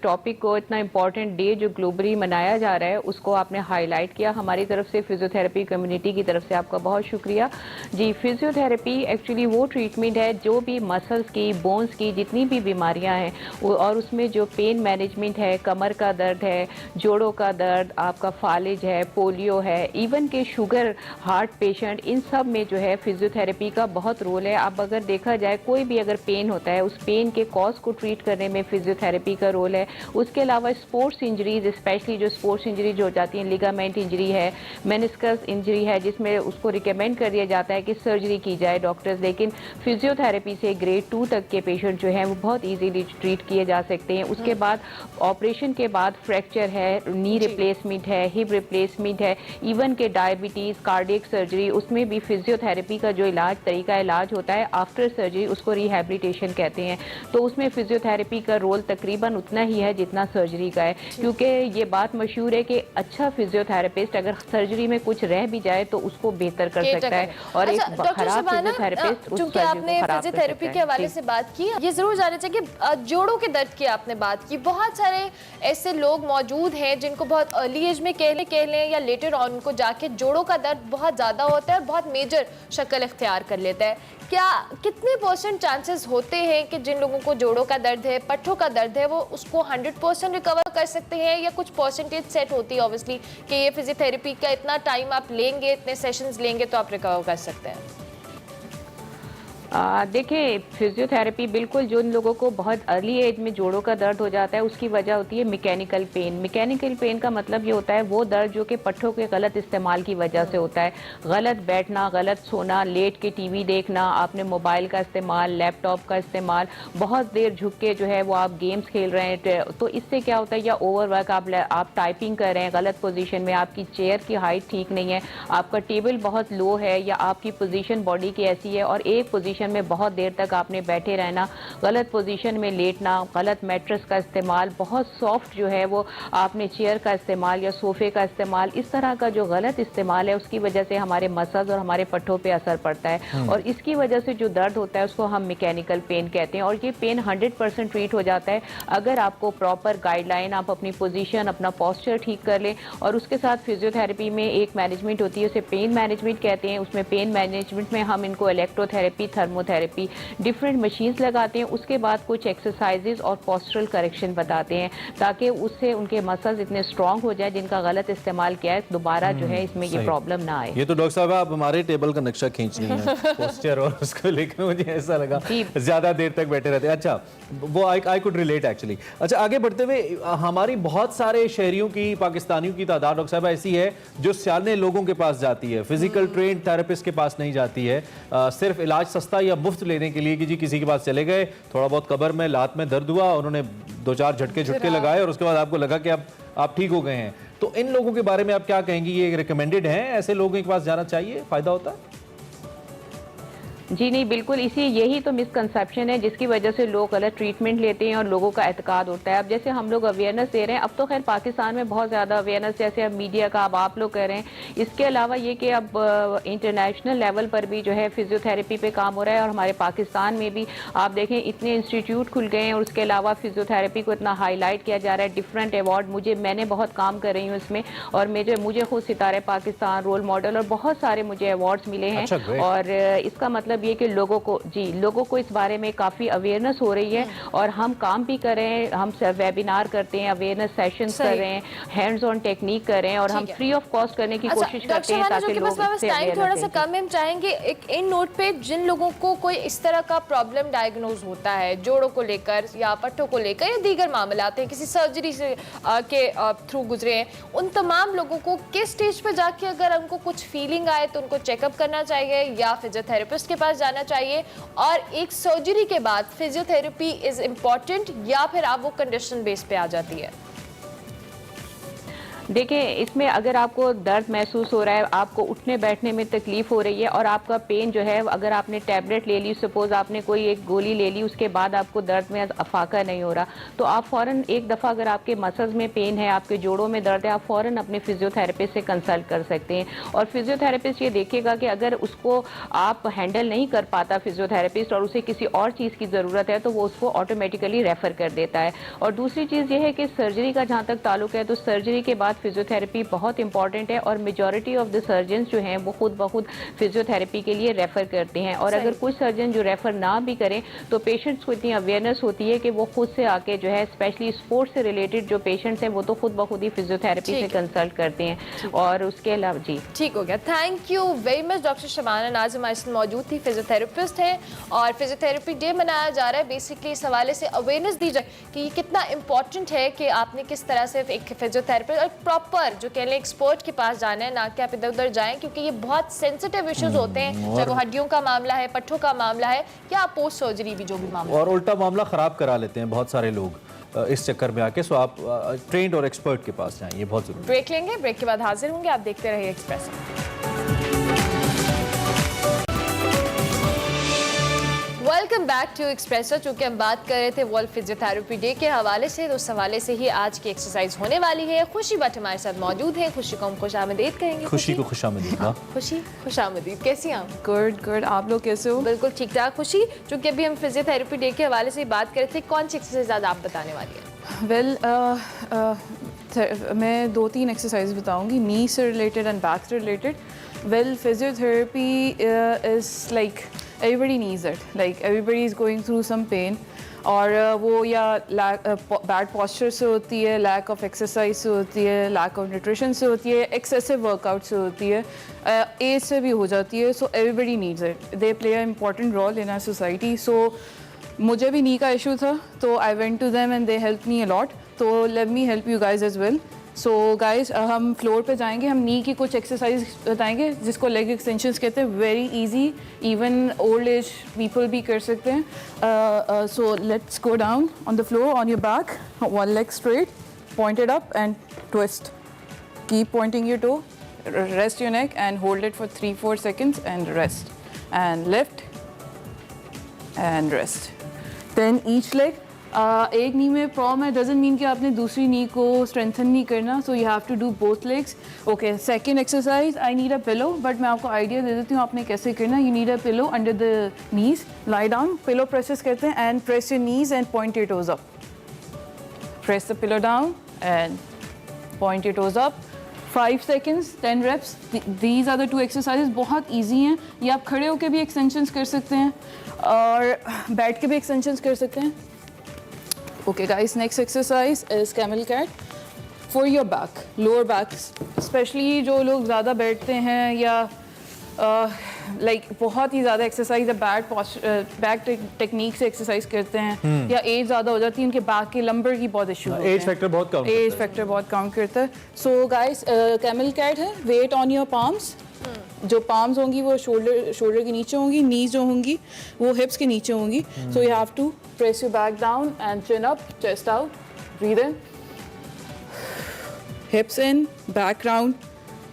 टॉपिक को, इतना इम्पॉर्टेंट डे जो ग्लोबली मनाया जा रहा है, उसको आपने हाईलाइट किया। हमारी तरफ से फिजियोथेरेपी कम्युनिटी की तरफ से आपका बहुत शुक्रिया जी। फिजियोथेरेपी एक्चुअली वो ट्रीटमेंट है जो भी मसल्स की, बोन्स की जितनी भी बीमारियां हैं और उसमें जो पेन मैनेजमेंट है, कमर का दर्द है, जोड़ों का दर्द, आपका फालिज है, पोलियो है, इवन के शुगर, हार्ट पेशेंट, इन सब में जो है फिजियोथेरेपी का बहुत रोल है। अब अगर देखा जाए कोई भी अगर पेन होता है, उस पेन के कॉज को ट्रीट करने में फिजियोथेरेपी का रोल है। उसके अलावा स्पोर्ट्स इंजरीज, स्पेशली जो स्पोर्ट्स इंजरीज हो जाती हैं, लिगामेंट इंजरी है, मेनिस्कस इंजरी है, जिसमें उसको रिकमेंड कर दिया जाता है कि सर्जरी की जाए डॉक्टर्स, लेकिन फिजियोथेरेपी से ग्रेड 2 तक के पेशेंट जो हैं वो बहुत ईजीली ट्रीट किए जा सकते हैं। उसके बाद ऑपरेशन के बाद फ्रैक्चर है, नी रिप्लेसमेंट है, हिप रिप्लेसमेंट है, इवन के डायबिटीज़, कार्डियक सर्जरी, उसमें भी फिजियोथेरेपी का जो तरीका इलाज होता है आफ्टर सर्जरी, उसको रिहैबिलिटेशन कहते हैं। तो उसमें फिजियोथेरेपी का रोल तकरीबन उतना ही है जितना सर्जरी का है, क्योंकि ये बात मशहूर है कि अच्छा फिजियोथेरेपिस्ट अगर सर्जरी में कुछ रह भी जाए तो उसको बेहतर कर सकता है, और एक खराब फिजियोथेरेपिस्ट उस क्योंकि आपने फिजियोथेरेपी के हवाले से बात की, ये जरूर जानना चाहिए कि जोड़ों के दर्द की आपने बात की। बहुत सारे ऐसे लोग मौजूद हैं जिनको बहुत अर्ली एज में कह लें या लेटर ऑन उनको जाके जोड़ों का दर्द बहुत ज़्यादा होता है और बहुत मेजर शक्ल इख्तियार कर लेता है। क्या कितने % चांसेस होते हैं कि जिन लोगों को जोड़ों का दर्द है, पट्ठों का दर्द है, वो उसको 100% रिकवर कर सकते हैं, या कुछ परसेंटेज सेट होती है ऑब्वियसली कि ये फिजियोथेरेपी का इतना टाइम आप लेंगे, इतने सेशंस लेंगे तो आप रिकवर कर सकते हैं? देखिए, फिजियोथेरेपी बिल्कुल जो इन लोगों को बहुत अर्ली एज में जोड़ों का दर्द हो जाता है उसकी वजह होती है मैकेनिकल पेन। मैकेनिकल पेन का मतलब ये होता है वो दर्द जो कि पट्ठों के गलत इस्तेमाल की वजह से होता है। गलत बैठना, गलत सोना, लेट के टीवी देखना, आपने मोबाइल का इस्तेमाल, लैपटॉप का इस्तेमाल, बहुत देर झुक के जो है वो आप गेम्स खेल रहे हैं, तो इससे क्या होता है, या ओवरवर्क, आप टाइपिंग कर रहे हैं गलत पोजीशन में, आपकी चेयर की हाइट ठीक नहीं है, आपका टेबल बहुत लो है, या आपकी पोजीशन बॉडी की ऐसी है और एक पोजीशन में बहुत देर तक आपने बैठे रहना, गलत पोजीशन में लेटना, गलत मैट्रेस का इस्तेमाल, बहुत सॉफ्ट जो है वो आपने चेयर का इस्तेमाल या सोफे का इस्तेमाल, इस तरह का जो गलत इस्तेमाल है उसकी वजह से हमारे मसल्स और हमारे पट्ठों पे असर पड़ता है, और इसकी वजह से जो दर्द होता है उसको हम मैकेनिकल पेन कहते हैं। और ये पेन 100% ट्रीट हो जाता है अगर आपको प्रॉपर गाइडलाइन, आप अपनी पोजीशन, अपना पोस्चर ठीक कर लें। और उसके साथ फिजियोथेरेपी में एक मैनेजमेंट होती है, उसे पेन मैनेजमेंट कहते हैं। उसमें पेन मैनेजमेंट में हम इनको इलेक्ट्रोथेरेपी, थर्मोथेरेपी, डिफरेंट मशीन्स लगाते हैं। उसके बाद कुछ एक्सरसाइजेज और पोस्चरल करेक्शन बताते हैं ताकि उससे उनके मसल्स इतने स्ट्रांग हो जाए जिनका गलत इस्तेमाल किया है दोबारा जो है इसमें ये प्रॉब्लम ना आए। ये तो डॉक्टर साहब आप हमारे टेबल का नक्शा खींच रही हैं पोस्चर और उसको लेकर मुझे ऐसा लगा ज्यादा देर तक बैठे रहते हैं। अच्छा, वो आई कुड रिलेट एक्चुअली। अच्छा, आगे बढ़ते हुए हमारी बहुत सारे शहरियों की, पाकिस्तानियों की तादाद डॉक्टर साहब ऐसी है जो सियाने लोगों के पास जाती है, फिजिकल ट्रेन थेरेपिस्ट के पास नहीं जाती है, सिर्फ इलाज सस्ता या मुफ्त लेने के लिए कि जी किसी के पास चले गए, थोड़ा बहुत कमर में, लात में दर्द हुआ, उन्होंने 2-4 झटके लगाए और उसके बाद आपको लगा कि अब आप ठीक हो गए हैं। तो इन लोगों के बारे में आप क्या कहेंगी? ये रिकमेंडेड है, ऐसे लोगों के पास जाना चाहिए, फायदा होता है? जी नहीं, बिल्कुल यही तो मिसकंसेप्शन है जिसकी वजह से लोग गलत ट्रीटमेंट लेते हैं और लोगों का एतकाद होता है। अब जैसे हम लोग अवेयरनेस दे रहे हैं, अब तो खैर पाकिस्तान में बहुत ज़्यादा अवेयरनेस, जैसे अब मीडिया का, अब आप लोग कह रहे हैं। इसके अलावा ये कि अब इंटरनेशनल लेवल पर भी जो है फिजियोथेरेपी पे काम हो रहा है, और हमारे पाकिस्तान में भी आप देखें इतने इंस्टीट्यूट खुल गए हैं, और उसके अलावा फिजियोथेरेपी को इतना हाईलाइट किया जा रहा है। डिफरेंट अवार्ड, मैंने बहुत काम कर रही हूँ इसमें, और मुझे खुद सितारे पाकिस्तान, रोल मॉडल और बहुत सारे मुझे अवार्ड्स मिले हैं। और इसका मतलब ये कि लोगों को इस बारे में काफी अवेयरनेस हो रही है, और हम काम भी कर रहे हैं, हम वेबिनार करते हैं, अवेयरनेस सेशंस कर रहे हैं, हैंड्स ऑन टेक्निक कर रहे हैं, और हम फ्री ऑफ कॉस्ट करने की कोशिश करते हैं ताकि लोग इससे टाइम थोड़ा सा कम है, हम चाहेंगे एक इन नोट पे जिन लोगों को कोई इस तरह का प्रॉब्लम डायग्नोज होता है जोड़ों को लेकर या पट्टों को लेकर या दीगर मामले आते हैं, किसी सर्जरी से के थ्रू गुजरे हैं, उन तमाम लोगों को किस स्टेज पे जाके अगर उनको कुछ फीलिंग आए तो उनको चेकअप करना चाहिए या फिजियोथेरेपिस्ट के पास जाना चाहिए? और एक सर्जरी के बाद फिजियोथेरेपी इज इम्पोर्टेंट या फिर आप वो कंडीशन बेस पे आ जाती है? देखिए, इसमें अगर आपको दर्द महसूस हो रहा है, आपको उठने बैठने में तकलीफ हो रही है और आपका पेन जो है, अगर आपने टैबलेट ले ली, सपोज आपने कोई एक गोली ले ली, उसके बाद आपको दर्द में अफाका नहीं हो रहा, तो आप फौरन एक दफ़ा अगर आपके मसल्स में पेन है, आपके जोड़ों में दर्द है, आप फौरन अपने फिजियोथेरेपिस्ट से कंसल्ट कर सकते हैं। और फिजियोथेरेपिस्ट ये देखेगा कि अगर उसको आप हैंडल नहीं कर पाता फिजियोथेरेपिस्ट और उसे किसी और चीज़ की ज़रूरत है, तो वो उसको ऑटोमेटिकली रेफ़र कर देता है। और दूसरी चीज़ ये है कि सर्जरी का जहाँ तक ताल्लुक है, तो सर्जरी के बाद फिजियोथेरेपी बहुत इंपॉर्टेंट है और मेजॉरिटी ऑफ द सर्जन जो हैं वो खुद ब खुद फिजियोथेरेपी के लिए रेफ़र करते हैं। और अगर कुछ सर्जन जो रेफ़र ना भी करें तो पेशेंट्स को इतनी अवेयरनेस होती है कि वो खुद से आके जो है, स्पेशली स्पोर्ट्स से रिलेटेड जो पेशेंट्स हैं वो तो खुद ब खुद ही फिजियोथेरेपी से कंसल्ट करते हैं। और उसके अलावा जी ठीक हो गया, thank you very much doctor Shabana नाज हमारे साथ मौजूद थी, फिजियोथेरेपिस्ट हैं और फिजियोथेरेपी डे मनाया जा रहा है। बेसिकली इस हवाले से अवेयरनेस दी जाए कि ये कितना इंपॉर्टेंट है कि आपने किस तरह से एक फिजियोथेरेपिस्ट और प्रॉपर जो कह लें एक्सपर्ट के पास जाना है, ना कि आप इधर उधर जाएं, क्योंकि ये बहुत सेंसिटिव इश्यूज होते हैं, चाहे वो हड्डियों का मामला है, पट्ठों का मामला है या पोस्ट सर्जरी भी जो भी मामला, और उल्टा मामला ख़राब करा लेते हैं बहुत सारे लोग इस चक्कर में आके। सो आप ट्रेंड और एक्सपर्ट के पास जाएं, ये बहुत जरूरी है। ब्रेक लेंगे, ब्रेक के बाद हाजिर होंगे, आप देखते रहिए Expresso. Welcome back to Expresso. चूंकि हम बात कर रहे थे वर्ल्ड फिजियोथेरेपी डे के हवाले से, तो उस हवाले से ही आज की एक्सरसाइज होने वाली है। खुशी भट्ट हमारे साथ मौजूद है, खुशी को हम खुशामदीद कहेंगे। खुशी को खुशामदीद। खुशी खुशामदीद, कैसी हैं आप? गुड गुड, आप लोग कैसे हो? बिल्कुल ठीक ठाक। खुशी, चूंकि अभी हम फिजियोथेरेपी डे के हवाले से बात कर रहे थे, कौन सी एक्सरसाइज आज आप बताने वाली है? वेल मैं 2-3 एक्सरसाइज बताऊंगी, नी से रिलेटेड एंड बैक से related. Well physiotherapy is like everybody needs it, like everybody is going through some pain, और वो या बैड पॉस्चर से होती है, लैक ऑफ एक्सरसाइज से होती है, लैक ऑफ न्यूट्रिशन से होती है, एक्सेसिव वर्कआउट से होती है, एज से भी हो जाती है। So everybody needs it, they play a important role in our society. So मुझे भी नी का इशू था, तो I went to them and they help me a lot, तो let me help you guys as well. So guys हम floor पे जाएंगे, हम नी की कुछ एक्सरसाइज बताएंगे जिसको लेग एक्सटेंशंस कहते हैं। Very easy, even old age people भी कर सकते हैं। So let's go down on the floor on your back, one leg straight, pointed up and twist, keep pointing your toe, rest your neck and hold it for 3-4 seconds and rest, and lift and rest. Then each leg, एक knee में problem है doesn't mean कि आपने दूसरी नी को strengthen नहीं करना, so you have to do both legs. Okay, second exercise, I need a pillow, but मैं आपको आइडिया दे देती हूँ आपने कैसे करना। You need a pillow under the knees, lie down, pillow presses करते हैं and press your knees and point your toes up, press the pillow down and point your toes up. 5 seconds, 10 reps. These are the 2 exercises, बहुत easy हैं। ये आप खड़े होकर भी extensions कर सकते हैं और बैठ के भी एक्सटेंशंस कर सकते हैं। Okay guys, next exercise is camel cat for your back, lower back, especially जो लोग ज़्यादा बैठते हैं या लाइक बहुत ही ज़्यादा एक्सरसाइज बैक टेक्निक से एक्सरसाइज करते हैं या एज ज़्यादा हो जाती है, उनके बैक के लंबर की बहुत इशू होते हैं। एज फैक्टर बहुत काउंट करता है। सो गाइस, कैमल कैट है, वेट ऑन योर पाम्स, जो पाम्स होंगी वो शोल्डर के नीचे होंगी, नीज जो होंगी वो हिप्स के नीचे होंगी। So you have to press your back down and chin up, chest out, breathe in, hips in, back round,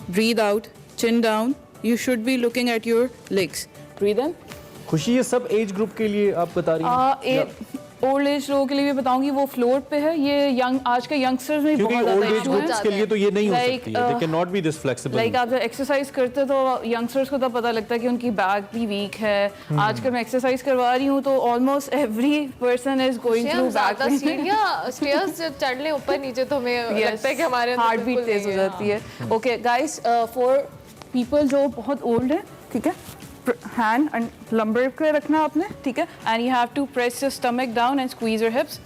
breathe out, chin down. You should be looking at your legs. Breathe in. खुशी, ये सब age group के लिए आप बता रही हैं? Old age लोगों के लिए भी बताऊंगी, वो फ्लोर पे है। ये यंग, आज के यंगस्टर्स में बहुत ज़्यादा ओल्ड एज ग्रुप्स के लिए तो ये नहीं हो सकती है, they cannot be this flexible. Like आप जब एक्सरसाइज करते हो तो यंगस्टर्स को तो पता लगता है कि उनकी बैक भी वीक है। आजकल मैं एक्सरसाइज करवा रही हूँ तो almost every person is going through back pain. Stairs चढ़ ले ऊपर नीचे तो हमें लगता है कि हमारे हार्ट बीट तेज हो जाती है। ओके गाइस, फॉर पीपल जो बहुत ओल्ड है, ठीक है, हैंड एंड लंबर पे रखना आपने, ठीक है, and you have to press your stomach down and squeeze your hips,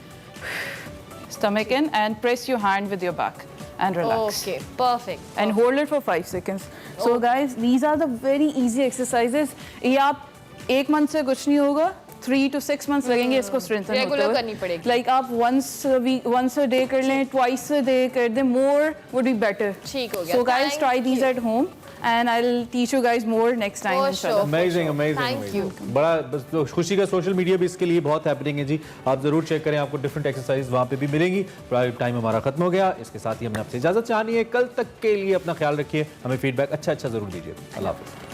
stomach in and press your hand with your back and relax. Okay, perfect. And hold it for 5 seconds. So guys, these are the very easy exercises. ये आप 1 month से कुछ नहीं होगा, 3 to 6 months लगेंगे इसको strengthen होते Regular हुए। करनी पड़ेगी। लाइक आप once a day कर लें, twice a day कर दें, more would be better। ठीक हो गया। So guys, Thank try these you. at home and I'll teach you guys more next time For inshallah। sure। Amazing amazing Thank you। बड़ा बस तो खुशी का सोशल मीडिया भी इसके लिए बहुत हैपनिंग है जी। आप जरूर चेक करें, आपको डिफरेंट एक्सरसाइज वहाँ पे भी मिलेंगी। प्राइम टाइम हमारा खत्म हो गया, इसके साथ ही हमने आपसे इजाजत चाहनी है। कल तक के लिए अपना ख्याल रखिए, हमें फीडबैक अच्छा जरूर दीजिए। अल्लाह हाफिज़।